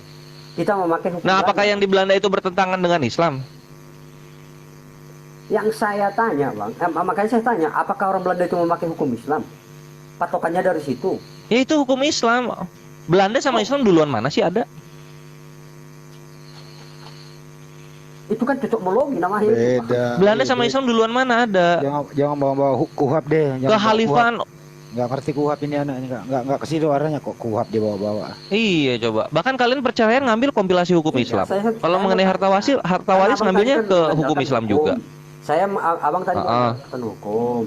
Kita memakai hukum Nah, apakah Belanda. yang di Belanda itu bertentangan dengan Islam? Yang saya tanya Bang, makanya saya tanya, apakah orang Belanda itu memakai hukum Islam? Patokannya dari situ. Ya itu hukum Islam. Belanda sama Islam duluan mana sih ada? Itu kan cocokmologi namanya. Beda. Belanda sama Islam duluan mana ada? Jangan bawa-bawa kuhab deh. Jangan bawa Kehalifan. kuhab. Nggak ngerti kuhab ini anaknya, nggak ke situ arahnya kok kuhab dia bawa-bawa. Iya coba. Bahkan kalian percaya ngambil kompilasi hukum Iya, Islam. saya- Kalau saya mengenai mau harta tanya. waris Kan ngambilnya abang ke tadi kan hukum berdasarkan Islam hukum. juga. Abang tadi Ah. berdasarkan hukum.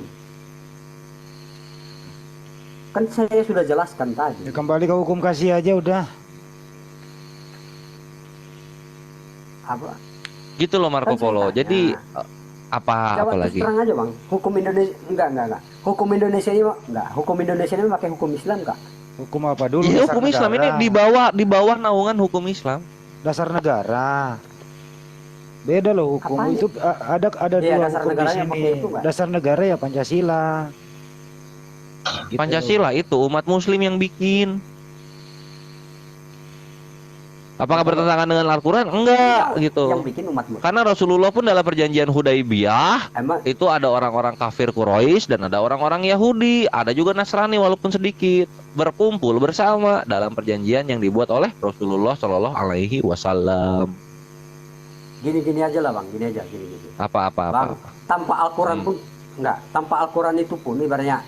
Kan saya sudah jelaskan tadi. Ya, kembali ke hukum kasih aja udah. Apa? Gitu loh Marco Kan saya Polo. tanya. Jadi apa Jawab lagi? terus terang aja Bang. Hukum Indonesia enggak. Hukum Indonesia ini enggak. Hukum Indonesia ini pakai hukum Islam enggak? Hukum apa dulu? Iya, Dasar hukum Islam ini negara. di bawah naungan hukum Islam. Dasar negara. Beda loh hukum Apanya? itu ada Iya, dua dasar hukum di negaranya sini. pakai itu, Mbak. Dasar negara ya Pancasila. Gitu Pancasila itu umat Muslim yang bikin. Apakah bertentangan dengan Al-Quran? Enggak gitu. Yang bikin umat Muslim. Karena Rasulullah pun dalam perjanjian Hudaibiyah Emang itu ada orang-orang kafir Quraisy dan ada orang-orang Yahudi, ada juga Nasrani walaupun sedikit berkumpul bersama dalam perjanjian yang dibuat oleh Rasulullah Shallallahu Alaihi Wasallam. gini aja lah Bang, gini. Apa. Bang, tanpa Al-Quran pun enggak, tanpa Al-Quran itu pun ibaratnya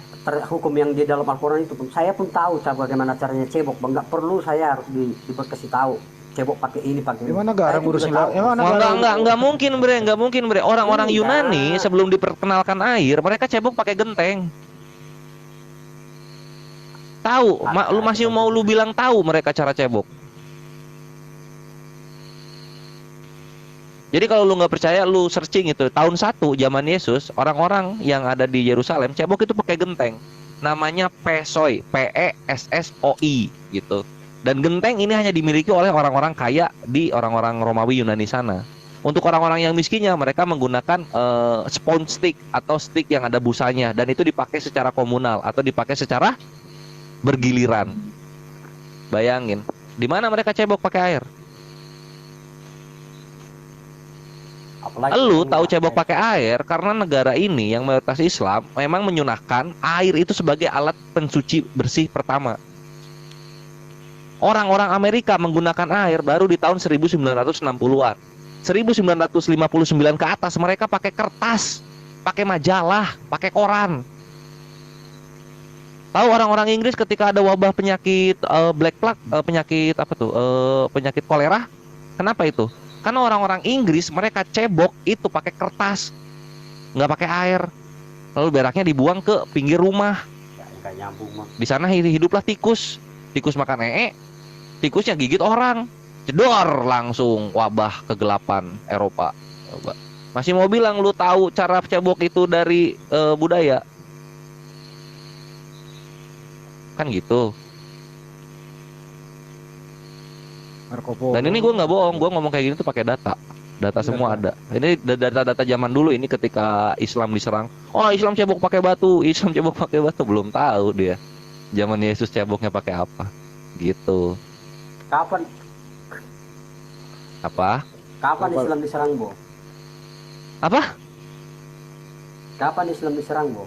hukum yang di dalam Al-Quran itu pun saya pun tahu bagaimana caranya cebok Bang, enggak perlu saya harus dikasih tahu cebok pakai ini pakai ini. Gimana negara Saya juga ngurusin tahu. lah? Emang negara Enggak mungkin bre. Orang-orang Enggak. Yunani sebelum diperkenalkan air, mereka cebok pakai genteng. Tahu, lu masih mau lu bilang tahu mereka cara cebok. Jadi kalau lu nggak percaya, lu searching itu tahun 1 zaman Yesus, orang-orang yang ada di Yerusalem cebok itu pakai genteng. Namanya pesoi, PESSOI gitu. Dan genteng ini hanya dimiliki oleh orang-orang kaya di orang-orang Romawi Yunani sana. Untuk orang-orang yang miskinnya, mereka menggunakan sponge stick atau stick yang ada busanya, dan itu dipakai secara komunal atau dipakai secara bergiliran. Bayangin, di mana mereka cebok pakai air? Apalagi Lu yang tahu enggak cebok kayak- pakai air karena negara ini yang mayoritas Islam memang menyunahkan air itu sebagai alat pensuci bersih pertama. Orang-orang Amerika menggunakan air baru di tahun 1960-an. 1959 ke atas mereka pakai kertas, pakai majalah, pakai koran. Tahu orang-orang Inggris ketika ada wabah penyakit black plague, penyakit apa tuh? Penyakit kolera. Kenapa itu? Karena orang-orang Inggris mereka cebok itu pakai kertas, nggak pakai air. Lalu beraknya dibuang ke pinggir rumah. enggak nyambung Bang. Di sana hiduplah tikus. Tikus makan tikusnya gigit orang. Jedor langsung wabah kegelapan Eropa. Coba. Masih mau bilang lu tahu cara cebok itu dari budaya? Kan gitu. Marco Polo. Dan ini gue nggak bohong, gue ngomong kayak gini tuh pakai data. Data semua ada. Ini data-data zaman dulu ini ketika Islam diserang. Oh, Islam cebok pakai batu, Islam cebok pakai batu, belum tahu dia. Zaman Yesus ceboknya pakai apa? Gitu. Kapan Apa? kapan Islam diserang, Bo? Apa? Kapan Islam diserang, Bo?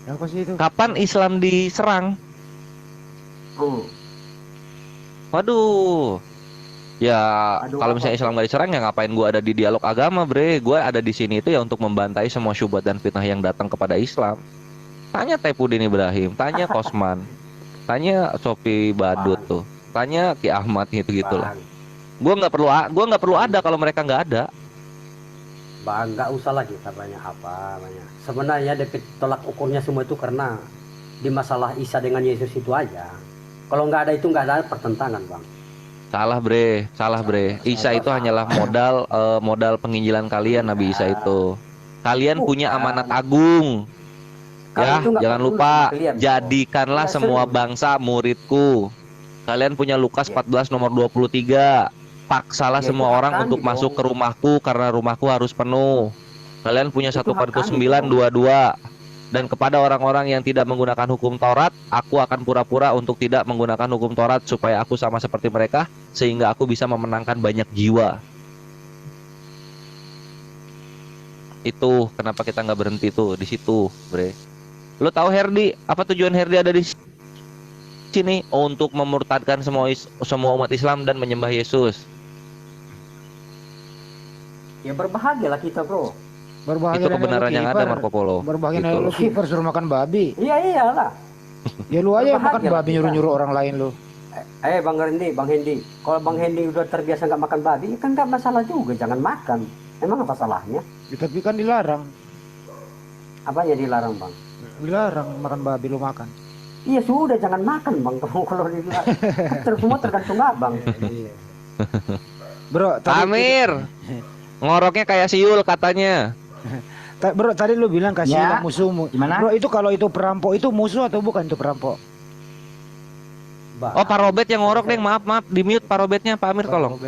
Apa sih itu? Kapan Islam diserang? Waduh. Ya, Aduh, kalau apa misalnya Islam nggak diserang ya ngapain gua ada di dialog agama, bre? Gua ada di sini itu ya untuk membantai semua syubhat dan fitnah yang datang kepada Islam. Tanya Taifuddin Ibrahim, tanya Kosman, tanya Sofi Badut tuh, tanya Ki Ahmad gitu-gitulah. Bang, Gua nggak perlu ada kalau mereka nggak ada. Bang, nggak usah lagi banyak apa banyak. Sebenarnya DP tolak ukurnya semua itu karena di masalah Isa dengan Yesus itu aja. Kalau nggak ada itu nggak ada pertentangan, Bang. Salah bre. Isa itu hanyalah modal penginjilan kalian, Nabi Isa itu. Kalian punya amanat agung. Kalau Ya, itu nggak jangan perlu lupa sama kalian, jadikanlah Nggak semua serius. bangsa muridku. Kalian punya Lukas Ya. 14 nomor 23. Paksalah Ya, semua itu hak orang kami untuk dong. masuk ke rumahku karena rumahku harus penuh. Kalian punya Itu 1 hak Korintus kami 9:22. Dan kepada orang-orang yang tidak menggunakan hukum Taurat, aku akan pura-pura untuk tidak menggunakan hukum Taurat supaya aku sama seperti mereka sehingga aku bisa memenangkan banyak jiwa. Itu kenapa kita nggak berhenti tuh di situ, bre. Lo tahu Herdi, apa tujuan Herdi ada di sini? Untuk memurtadkan semua umat Islam dan menyembah Yesus. Ya berbahagialah kita, Bro. Berbahagia Itu kebenaran yang ada, Marco Polo. Berbahagia Gitu. lu kiper suruh makan babi. Iya iyalah. Ya lu aja yang makan Berbahagia lah babi kita. nyuruh-nyuruh orang lain lu. Bang Hendi. Kalau Bang Hendi udah terbiasa nggak makan babi, kan nggak masalah juga, jangan makan. Emang apa salahnya? Ya, tapi kan dilarang. Apanya dilarang, Bang? Dilarang makan babi lu makan. Iya sudah, jangan makan, Bang. Kalau dilarang, semua tergantung Abang. Iya. Bro, tadi Amir, ngoroknya kayak siul katanya. Bro, tadi lu bilang kasihlah Ya. musuhmu. Gimana? Bro, itu kalau itu perampok itu musuh atau bukan itu perampok? Bang. Oh, Pak Robert yang ngorok, Deng. Maaf, di mute Pak Robertnya, Pak Amir tolong.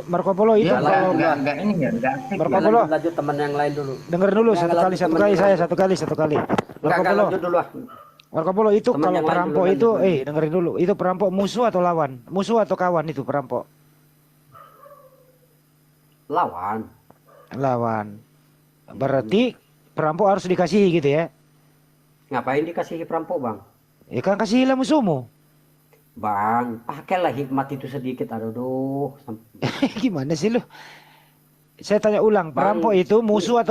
Marco Polo itu Iya, kalau enggak ini enggak aktif. Marco Ya, Polo, lanjut teman yang lain dulu. denger dulu Nggak, satu lanjut kali teman yang saya lain. satu kali. Enggak, Marco Polo, lanjut dulu ah. Marco Polo itu Teman kalau yang lain perampok dulu, itu lanjut. dengerin dulu. Itu perampok musuh atau lawan? Musuh atau kawan itu perampok? Lawan. Lawan. Berarti perampok harus dikasihi gitu ya. Ngapain dikasih perampok, Bang? Ya kan kasihilah musuhmu. Bang, pakailah hikmat itu sedikit. Aduh. Gimana sih lu? Saya tanya ulang, perampok itu musuh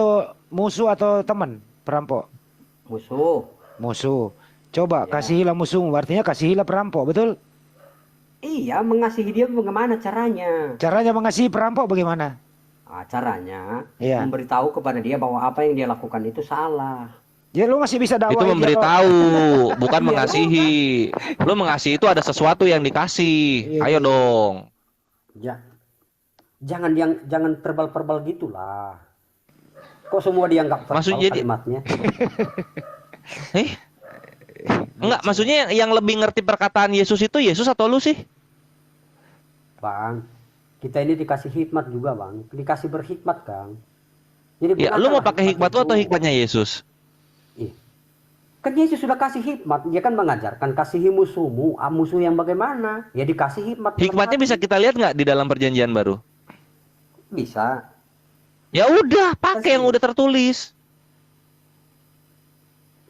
atau teman? Perampok. Musuh. Musuh. Coba Ya. kasihilah musuhmu, artinya kasihilah perampok, betul? Iya, mengasihi dia bagaimana caranya? Caranya mengasihi perampok bagaimana? Caranya Iya. memberitahu kepada dia bahwa apa yang dia lakukan itu salah. Ya lu masih bisa Itu dakwahin dia kok. memberitahu, bukan Iya. mengasihi. Lu mengasihi itu ada sesuatu yang dikasih. Iya. Ayo dong. Jangan verbal-verbal gitulah. Kok semua dia nggak verbal Maksud jadi- kalimatnya? Enggak, maksudnya yang lebih ngerti perkataan Yesus itu Yesus atau lu sih? Bang, kita ini dikasih hikmat juga, Bang. Dikasih berhikmat, Kang. Jadi Ya, lu mau gunakanlah pakai hikmat lu atau itu. hikmatnya Yesus? Ih. Kan Yesus sudah kasih hikmat, dia kan mengajarkan kasihi musuhmu, musuh yang bagaimana? Ya dikasih hikmat. dalam Hikmatnya hati. bisa kita lihat nggak di dalam perjanjian baru? Bisa. Ya udah, pakai yang udah tertulis.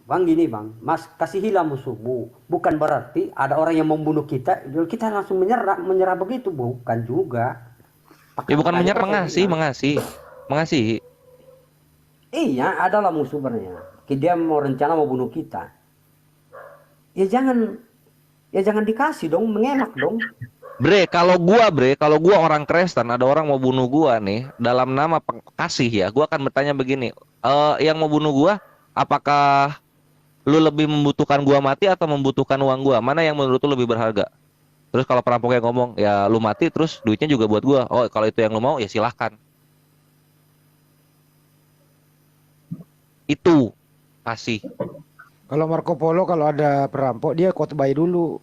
Bang gini, Bang, Mas, kasihilah musuhmu. Bukan berarti ada orang yang membunuh kita langsung menyerah begitu, bukan juga. Ya bukan Pakai mengasihi. Iya, adalah musuh sebenarnya. Dia mau rencana mau bunuh kita. Ya jangan dikasih dong, mengelak dong. Kalau gua orang Kristen, ada orang mau bunuh gua nih dalam nama kasih ya, gua akan bertanya begini, yang mau bunuh gua, apakah lu lebih membutuhkan gua mati atau membutuhkan uang gua? Mana yang menurut lu lebih berharga? Terus kalau perampoknya ngomong, ya lu mati terus duitnya juga buat gua. Oh, kalau itu yang lu mau ya silahkan. Itu kasih. Kalau Marco Polo kalau ada perampok dia khotbah dulu.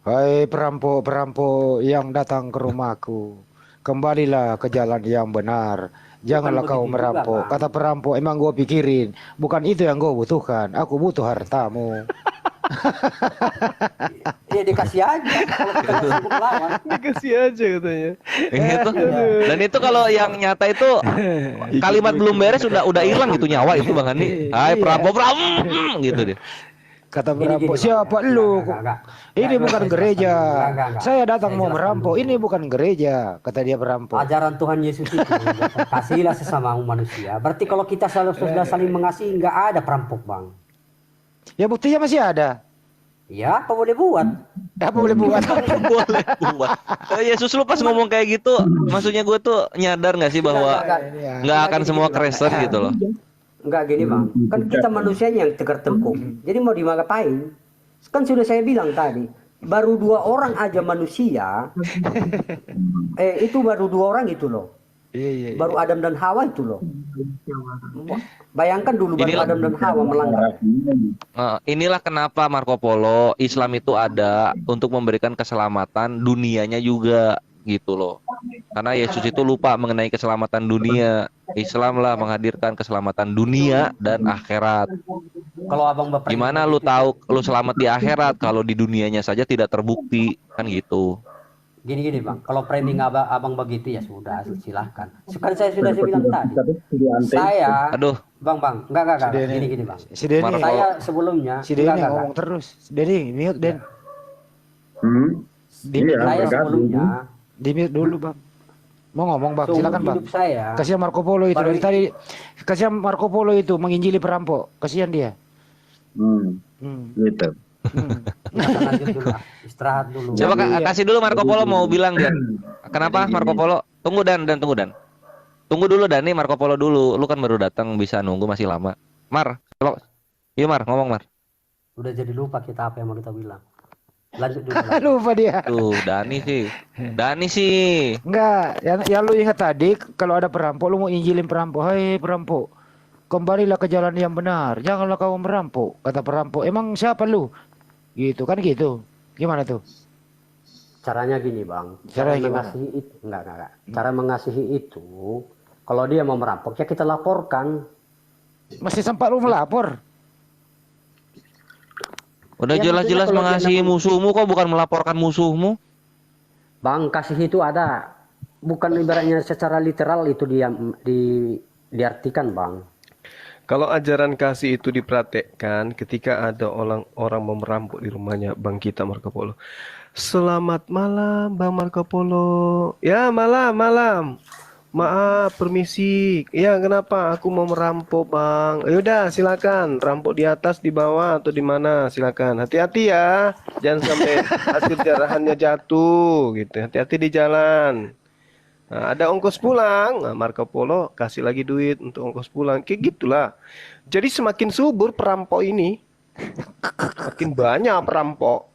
Hai perampok-perampok yang datang ke rumahku, kembalilah ke jalan yang benar. Janganlah kau begitu juga, merampok. Bang. Kata perampok, emang gue pikirin, bukan itu yang gue butuhkan. Aku butuh hartamu. Ya dikasih aja kalau kita nggak sanggup lawan. Dikasih aja katanya. Gitu. Dan itu kalau yang nyata itu kalimat belum beres udah hilang gitu nyawa itu Bang Andi. Hai perampok gitu deh. Kata Gini, perampok, Bang. siapa lu? Enggak. Ini Enggak, bukan saya gereja. jelaskan dulu. Enggak. Saya datang Saya mau jelaskan merampok. dulu. Ini bukan gereja, kata dia perampok. Ajaran Tuhan Yesus itu kasihlah sesama manusia. Berarti kalau kita sudah saling mengasihi, nggak ada perampok, Bang. Ya buktinya masih ada. Ya, apa boleh buat? Apa boleh buat? Boleh buat. Yesus lu pas ngomong kayak gitu, maksudnya gue tuh nyadar nggak sih bahwa nggak akan semua Kristen gitu loh. Enggak gini, Bang. Kan kita manusianya yang tegar tengkuk. Jadi mau dimapain? Kan sudah saya bilang tadi, baru 2 orang aja manusia. Itu baru 2 orang itu loh. Iya. Baru Adam dan Hawa itu loh. Bayangkan dulu baru Inilah- Adam dan Hawa melanggar. Inilah kenapa Marco Polo Islam itu ada untuk memberikan keselamatan dunianya juga gitu loh. Karena Yesus itu lupa mengenai keselamatan dunia. Islam lah menghadirkan keselamatan dunia dan akhirat. Kalau abang bapak Gimana lu tahu lu selamat di akhirat kalau di dunianya saja tidak terbukti kan gitu. gini Bang, kalau framing abang begitu ya sudah silahkan. Kan saya sudah bilang tadi. Saya, Aduh, Bang, enggak. Si Denny. Gini Bang. Si Denny, Marco. Saya sebelumnya, si Denny enggak. ngomong terus. Si Denny, mute Den. Di Iya, Saya bergabung. sebelumnya, Di mute dulu bang. Mau ngomong bang, seumur silakan bang. hidup saya, Kasihan Marco Polo itu Baru- dari tadi. Kasihan Marco Polo itu menginjili perampok. Kasihan dia. Gitu. silakan lanjut dulu, istirahat dulu. coba Iya. kasih dulu Marco Polo mau bilang dia. Kenapa Marco Polo? Tunggu Dan tunggu Dan. Tunggu dulu Dan nih Marco Polo dulu. Lu kan baru datang bisa nunggu masih lama. Mar, coba. Iya Mar, ngomong Mar. Udah jadi lupa kita apa yang mau kita bilang. Lanjut dulu. Lupa dia. Tuh, Dani sih. Enggak, yang lu ingat tadi kalau ada perampok lu mau injilin perampok. Hai perampok, kembalilah ke jalan yang benar. Janganlah kau merampok. Kata perampok, emang siapa lu? Gitu kan gitu. Gimana tuh? Caranya gini Bang, Caranya cara gimana? mengasihi itu, enggak. Cara mengasihi itu, kalau dia mau merampok ya kita laporkan. Masih sempat lu melapor. Udah Ya, jelas-jelas maksudnya kalau dia mengasihi musuhmu kok bukan melaporkan musuhmu. Bang, kasih itu ada, bukan ibaratnya secara literal itu diartikan Bang. Kalau ajaran kasih itu dipraktekkan ketika ada orang mau merampok di rumahnya Bang kita Marco Polo. Selamat malam Bang Marco Polo. Ya malam. Maaf, permisi. Ya kenapa? Aku mau merampok Bang. Yaudah silakan. Rampok di atas, di bawah atau di mana? Silakan. Hati-hati ya. Jangan sampai hasil jarahannya jatuh gitu. Hati-hati di jalan. Nah, ada ongkos pulang, nah, Marco Polo kasih lagi duit untuk ongkos pulang, kayak gitulah. Jadi semakin subur perampok ini, makin banyak perampok.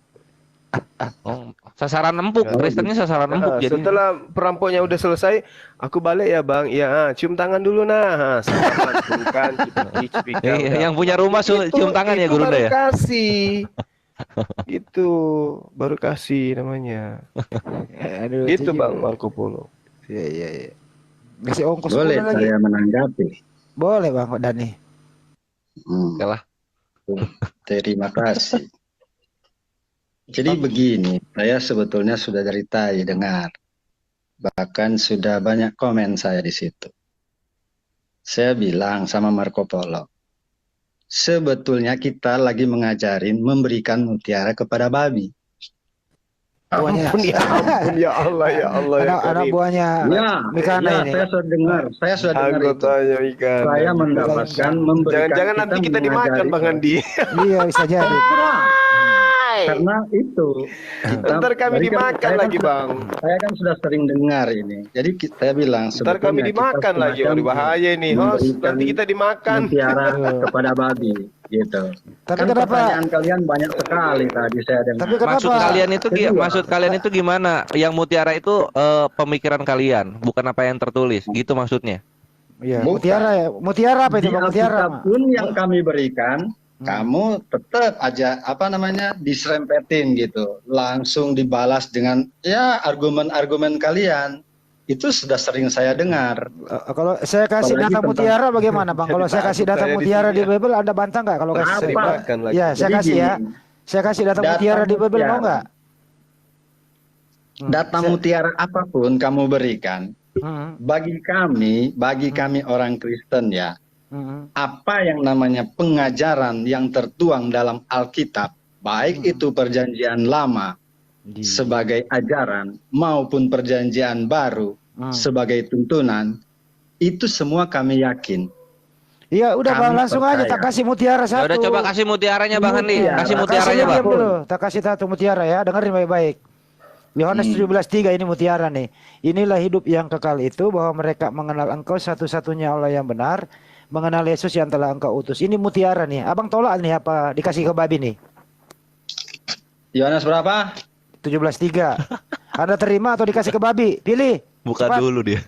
Oh, sasaran empuk, Kristennya sasaran empuk jadi. Setelah perampoknya udah selesai, aku balik ya bang. Ya, cium tangan dulu nah. Salaman, bukan cipika. Yang punya rumah cium tangan ya itu Gurunda baru ya. kasih. Itu baru kasih namanya. Aduh, Gitu itu bang juga. Marco Polo. Iya. Ngasih ongkos Boleh pulang lagi. saya menanggapi. Boleh bang Dani. Oke lah. Terima kasih. Jadi begini, saya sebetulnya sudah dari tadi dengar. Bahkan sudah banyak komen saya di situ. Saya bilang sama Marco Polo, sebetulnya kita lagi mengajarin memberikan mutiara kepada babi. Buahnya. Ampun ya Allah ya Allah ya Anak Karim. buahnya Mikana ini. saya sudah dengar itu. Anggotanya ikan. Saya mendapatkan memberikan. Jangan-jangan nanti kita dimakan Bang Andi. Iya bisa jadi. Karena itu. Ntar kami Tadi kan dimakan saya kan lagi sudah- Bang. Saya kan sudah sering dengar ini. Jadi saya bilang. Ntar kami sebetulnya dimakan kita lagi. Waduh bahaya ini host. memberikan Nanti kita dimakan. mutiara kepada babi. gitu. Tapi Kan kenapa? pertanyaan kalian banyak sekali tadi saya dengar. Tapi kenapa? Maksud kalian itu gimana? Yang mutiara itu pemikiran kalian, bukan apa yang tertulis. Gitu maksudnya. Iya, Bukan. mutiara ya. Mutiara apa itu Di Bang? Mutiara. Alkitab pun yang kami berikan, kamu tetap aja diserempetin gitu, langsung dibalas dengan ya argumen-argumen kalian. Itu sudah sering saya dengar. Kalau saya kasih Apalagi data tentang- mutiara bagaimana Bang? Kalau saya kasih data Saya di mutiara sini di ya. Bible Anda bantah nggak kalau kasih saya? Apa? Makan lagi. Ya, saya Jadi kasih ya. gini, Saya kasih data data mutiara di Bible mau mutiara. nggak? Data mutiara apapun kamu berikan, Hmm, bagi kami orang Kristen ya, hmm, apa yang namanya pengajaran yang tertuang dalam Alkitab, baik itu perjanjian lama sebagai ajaran maupun perjanjian baru sebagai tuntunan, itu semua kami yakin. Iya, udah Kami Bang, langsung aja percaya. tak kasih mutiara Ya satu. udah coba kasih mutiaranya Bang Handi. Mutiara. Kasih Tak mutiaranya kasih Bang. diam dulu. Tak kasih satu mutiara ya. Dengerin baik-baik. Yohanes 17:3 ini mutiara nih. Inilah hidup yang kekal itu, bahwa mereka mengenal Engkau satu-satunya Allah yang benar, mengenal Yesus yang telah Engkau utus. Ini mutiara nih. Abang tolak nih apa dikasih ke babi nih? Yohanes berapa? 17:3. Anda terima atau dikasih ke babi? Pilih. Buka Cepat. dulu dia.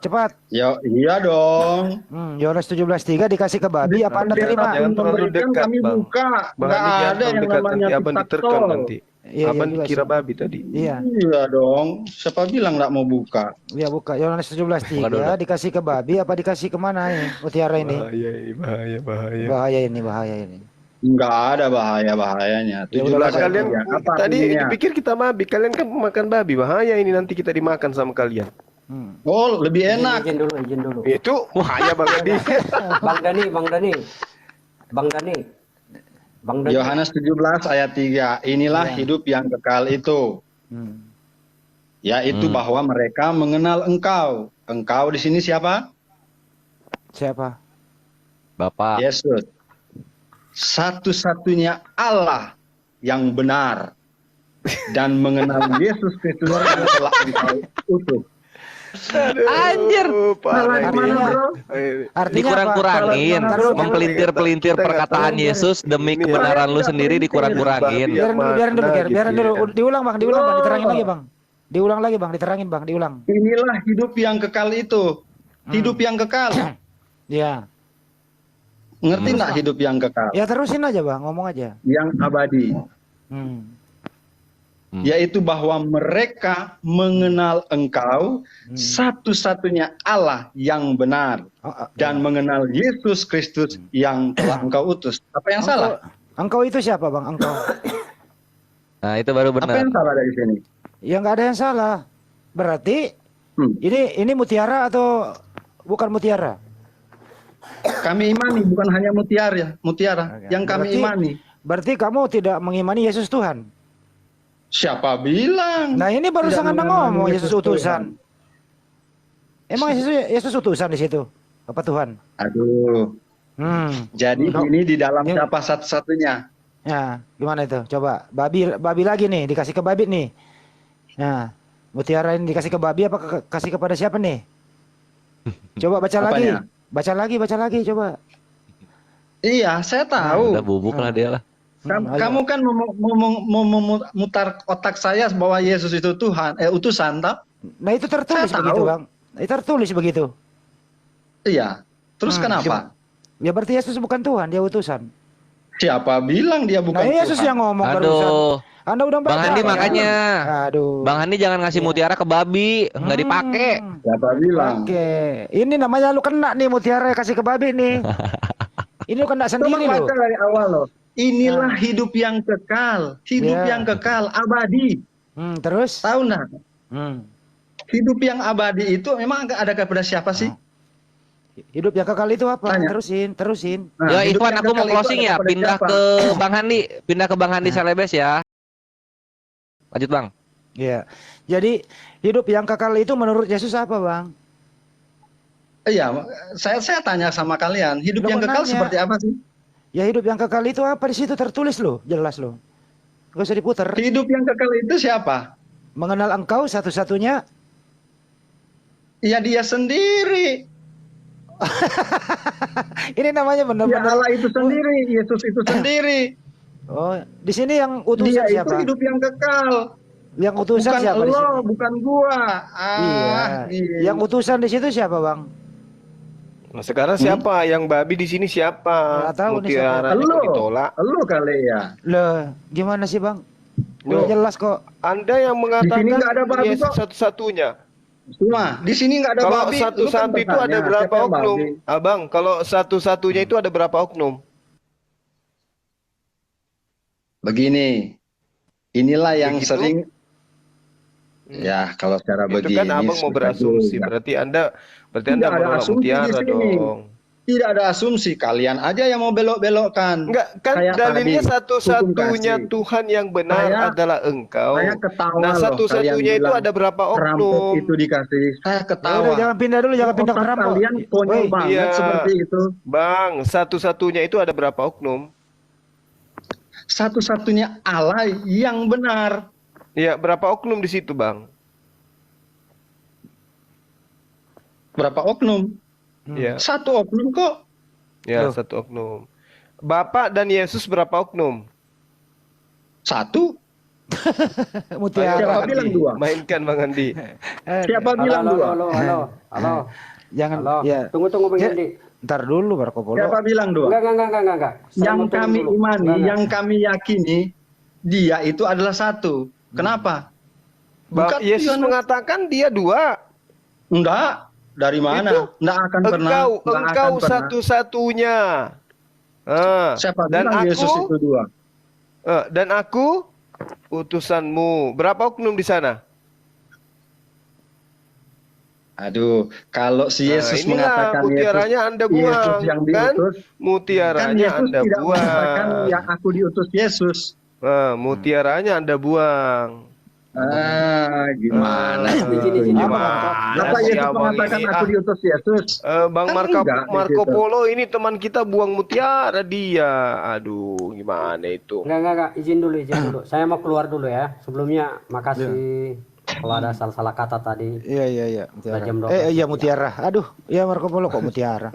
Cepat. Iya dong. Yohanes 17:3 dikasih ke babi apa Anda terima? Jangan terlalu Memberikan dekat, kami Bang. buka. Bang Nggak Andi jangan ada terlalu yang dekat, namanya nanti abang diterkam diktator. nanti. Iya, Abang juga dikira sih. babi tadi. Iya. Iya dong. Siapa bilang nggak mau buka? Ya buka Yohanes 17:3 dikasih ke babi apa dikasih kemana ini mutiara ini? Bahaya. Bahaya ini. Nggak ada bahayanya. Ya 17 udah, Kalian ya. Apa tadi artinya? dipikir kita babi, kalian kan makan babi. Bahaya ini nanti kita dimakan sama kalian. Oh, lebih enak. Izin dulu. Itu bahaya Bang Andi. Bang Dani. Yohanes 17 ayat 3. Inilah hidup yang kekal itu. Yaitu bahwa mereka mengenal Engkau. Engkau di sini siapa? Siapa? Bapak. Yesus. Satu-satunya Allah yang benar dan mengenal Yesus Kristus yang telah Engkau utus. Anjir. Parah ini. Artinya Dikurang-kurangin, Taruh, mempelintir-pelintir perkataan Yesus demi kebenaran lu sendiri dikurang-kurangin. Biarin dulu. Diulang Bang, diterangin lagi Bang. Diulang lagi Bang, diterangin Bang, diulang. Inilah hidup yang kekal itu. Hidup yang kekal. Ya. Ngerti nggak hidup yang kekal? Ya terusin aja Bang, ngomong aja. Yang abadi. Yaitu bahwa mereka mengenal Engkau satu-satunya Allah yang benar dan mengenal Yesus Kristus yang telah Engkau utus. Apa yang salah? Engkau itu siapa Bang? Engkau. Nah, itu baru Apa benar. yang salah dari sini? Ya nggak ada yang salah. Berarti ini mutiara atau bukan mutiara? Kami imani bukan hanya mutiara yang kami imani. Berarti kamu tidak mengimani Yesus Tuhan. Siapa bilang? Nah ini barusan Tidak Anda mengenal ngomong Yesus utusan. Tuhan. Emang Yesus utusan di situ? Apa Tuhan? Aduh. Jadi ini di dalam siapa satu-satunya? Ya, gimana itu? Coba babi lagi nih, dikasih ke babi nih. Nah, mutiara ini dikasih ke babi apa kasih kepada siapa nih? Coba baca lagi. Apanya? Baca lagi coba. Iya, saya tahu. Udah bubuk lah dia lah. Kamu kan mau memutar otak saya bahwa Yesus itu Tuhan, utusan, tak? Nah itu tertulis Saya begitu tahu. Bang. Itu tertulis begitu. Iya. Terus kenapa? Ya berarti Yesus bukan Tuhan, dia utusan. Siapa bilang dia bukan Nah Yesus Tuhan? yang ngomong barusan. Aduh. Anda udah baca. Bang Handi makanya. Aduh. Bang Handi jangan ngasih mutiara ke babi, nggak dipakai. Siapa bilang? Oke. Ini namanya lu kena nih mutiara kasih ke babi nih. Ini lu kena Coba sendiri baca loh. dari awal loh. Inilah hidup yang kekal, hidup Ya. yang kekal, abadi. Terus? Tahu nggak? Hidup yang abadi itu memang ada kepada siapa sih? Hidup yang kekal itu apa? Tanya. Terusin. Nah, Ya hidup Ivan, yang aku kekal mau itu closing ada ya. kepada Pindah siapa? ke Bang Handi. Pindah ke Bang Handi Salebes ya. Lanjut Bang. Iya. Jadi hidup yang kekal itu menurut Yesus apa, Bang? Iya, saya tanya sama kalian, hidup Lu yang kok kekal nanya? seperti apa sih? Ya hidup yang kekal itu apa di situ tertulis loh, jelas loh. Gak usah diputer. Hidup yang kekal itu siapa? Mengenal Engkau satu-satunya. Ya dia sendiri. Ini namanya Ya benar-benar. Allah itu sendiri, Yesus itu sendiri. Oh, di sini yang Dia utusan itu siapa? hidup yang kekal. Yang utusan Bukan siapa di lo, sini? bukan gua. Iya. Yang Iya. utusan di situ siapa, Bang? Nah, sekarang Hmm? siapa yang babi di sini siapa? Nggak tahu nih siapa. Mutiaranya kok ditolak? Lo kali ya. Loh, gimana sih, Bang? Udah Loh, jelas kok. Anda yang Di sini mengatakan nggak ada babi Yesus kok. satu-satunya. Semua, di sini nggak ada Kalau babi. Lu kan satu-satu itu ada bertanya, berapa siapa yang oknum? babi? Abang, kalau satu-satunya itu ada berapa oknum? Begini, inilah yang Begitu? sering, Hmm. ya kalau secara Itu begini kan abang mau susah berasumsi. juga. Berarti Anda Tidak ada menolak asumsi di mutiara sini. dong. Tidak ada asumsi, kalian aja yang mau belok-belokkan. Enggak, kan Kayak dalilnya tadi, hukum satu-satunya kasih. Tuhan yang benar Saya adalah Engkau. Saya ketawa Nah, loh, kalian satu-satunya itu bilang ada berapa perampok oknum? itu dikasih. Saya Ya udah ketawa. jangan pindah dulu, jangan pindah ke Otak perampok. kalian konyol Woi, banget Iya, seperti itu. Bang, satu-satunya itu ada berapa oknum? Satu-satunya Allah yang benar. Ya, berapa oknum di situ, Bang? Berapa oknum? Ya, Satu oknum kok. ya Loh. satu oknum. Bapak dan Yesus berapa oknum? Satu. Ayo, mutiara. Siapa Bang bilang Andi, dua? mainkan Bang Andi. Siapa bilang halo, dua? halo. Jangan Halo. ya. Tunggu Bang Ya, Andi. ntar dulu Marco Polo. Siapa bilang dua? Enggak. Saya Yang mau tunggu kami dulu. imani, Enggak. yang kami yakini, dia itu adalah satu. Kenapa? Bukan Yesus Yohanes. mengatakan dia dua. Enggak. Dari mana? Itu Enggak akan pernah. Engkau Enggak engkau akan pernah. satu-satunya. Siapa Dan bilang Yesus aku itu dua? dan aku utusanmu. Berapa oknum di sana? Aduh, kalau si Nah, Yesus inilah mengatakan mutiaranya Anda Yesus buang, yang kan? diutus, kan Mutiaranya Yesus Anda tidak mengatakan buang. yang aku diutus Yesus. Mutiaranya Anda buang. Gimana? Ah, Di sini, gimana Apa sih Yesus abang mengatakan ini? aku diutus Yesus? Bang Kan Marco, enggak di Marco situ. Polo ini teman kita buang mutiara dia. Aduh, gimana itu? Enggak. Izin dulu. Saya mau keluar dulu ya. Sebelumnya makasih kalau ada salah-salah kata tadi. Iya, mutiara. Udah jam 12. Iya mutiara. Aduh, ya Marco Polo kok mutiara.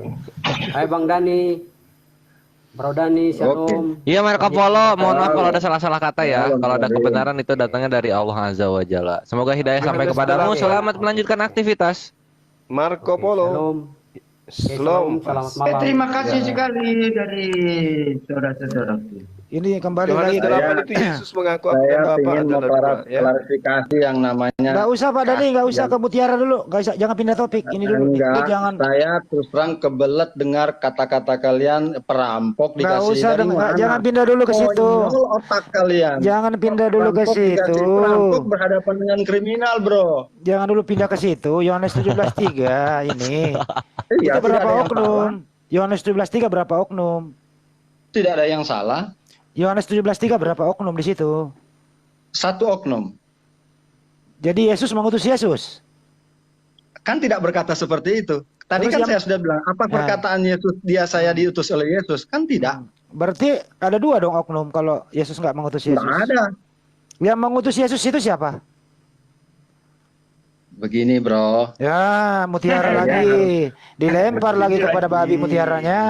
Hai Bang Dani. Bro Dani, Shalom. Iya Marco Polo, mohon maaf kalau ada salah-salah kata ya. Halo, Kalau ada Bang. kebenaran itu datangnya dari Allah Azza wa Jalla. Semoga hidayah sampai kepadamu. Selamat melanjutkan aktivitas. Marco Polo. Shalom. Shalom. Selamat malam. Terima kasih sekali dari saudara-saudara. Ini kembali Yohanes lagi. 8 itu Yesus mengaku aku Saya dan Bapa ingin adalah dua. Ya. klarifikasi yang namanya Nggak usah Pak Dani, nggak usah ke mutiara dulu. Nggak usah, jangan pindah topik. Ini dulu. Enggak, Lu jangan. saya terus terang kebelet dengar kata-kata kalian perampok Nggak dikasih usah, dari nggak, mana? jangan pindah dulu ke situ. Konyol otak kalian. Jangan pindah dulu ke Perampok dikasih- situ. Perampok berhadapan dengan kriminal, bro. Jangan dulu pindah ke situ. Yohanes 17:3 ini. Iya, Itu berapa tidak ada yang oknum? Yohanes 17:3 berapa oknum? salah. Tidak ada yang salah. Yohanes 17:3 berapa oknum di situ? Satu oknum. Jadi Yesus mengutus Yesus. Kan tidak berkata seperti itu. Tadi Terus kan yang- saya sudah bilang, apa perkataan Yesus, saya diutus oleh Yesus? Kan tidak. Berarti ada dua dong oknum kalau Yesus nggak mengutus Yesus. Tidak ada. Yang mengutus Yesus itu siapa? Begini, bro. Ya, mutiara lagi. Dilempar lagi kepada babi mutiaranya.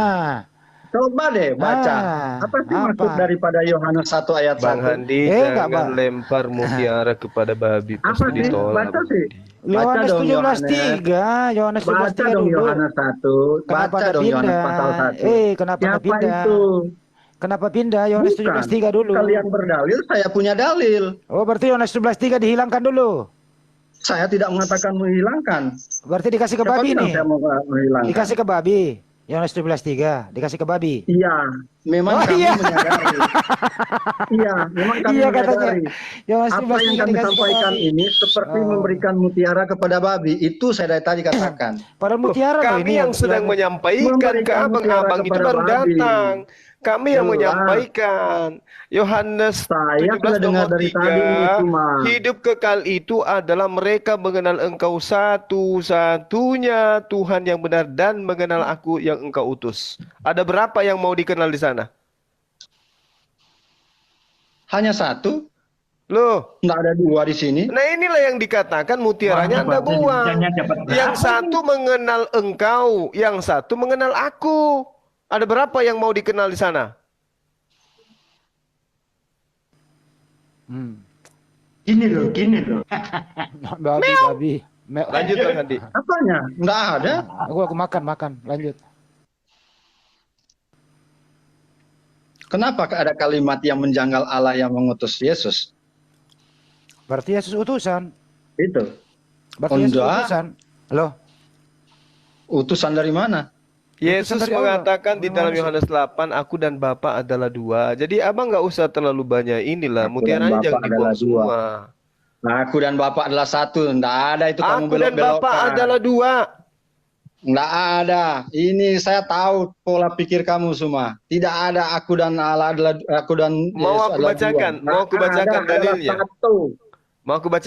Coba deh baca. Apa sih maksud daripada Yohanes 1 ayat Bang 1? Handi, enggak, jangan Bang. lempar mutiara kepada babi. Apa Pasti sih? ditolak. Baca sih. Baca Yohanes dong 17:3, Yohanes Baca 17:3 dong dulu. Yohanes 1. Kenapa Baca nggak dong Yohanes pindah? pasal 1. Kenapa nggak Siapa pindah? itu? Kenapa pindah? Yohanes Bukan. 17:3 dulu. Kalian berdalil, saya punya dalil. Oh, berarti Yohanes 17:3 dihilangkan dulu. Saya tidak mengatakan menghilangkan. Berarti dikasih ke Siapa babi bilang nih. saya mau menghilangkan? Dikasih ke babi. Yohanes 17:3 dikasih ke babi. Iya, memang Oh, kami iya. menyadari. Iya, memang kami Iya, katanya. menyadari. Yohanes Apa yang 17:3 kami dikasih ke sampaikan babi. ini seperti Oh. memberikan mutiara kepada babi. Itu saya dari tadi katakan. Padahal mutiara loh Kami ini yang sedang menyampaikan ke Memberikan mutiara abang-abang itu kepada baru babi. datang. Kami yang Jelas. menyampaikan. Yohanes Saya sudah dengar dari tadi ini 17:3, cuma. hidup kekal itu adalah mereka mengenal Engkau satu-satunya Tuhan yang benar dan mengenal Aku yang Engkau utus. Ada berapa yang mau dikenal di sana? Hanya satu. Loh, Nggak ada dua di sini. nah inilah yang dikatakan mutiaranya Anda buang. Yang satu mengenal engkau, yang satu mengenal aku. Ada berapa yang mau dikenal di sana? Gini loh. Babi. Lanjut Bang Andi. Apanya? Nggak ada. Aku makan. Lanjut. Kenapa ada kalimat yang menjanggal Allah yang mengutus Yesus? Berarti Yesus utusan. Itu. Berarti Yesus Enggak. utusan. Loh, Utusan dari mana? Yesus dari Allah. mengatakan di dalam Manusia. Yohanes 8, aku dan Bapa adalah dua. Jadi abang nggak usah terlalu banyak inilah. Aku dan Mutiaranya Bapa jangan dibuang adalah dua. semua. Aku dan Bapak adalah satu. Nggak ada itu kamu Aku dan Bapa belok-belokkan. adalah dua. Nggak ada. Ini saya tahu pola pikir kamu semua. Tidak ada aku dan Allah adalah aku dan Mau Yesus aku adalah bacakan? dua. Mau aku Nggak bacakan ada, adalah dalilnya? satu. Mau aku baca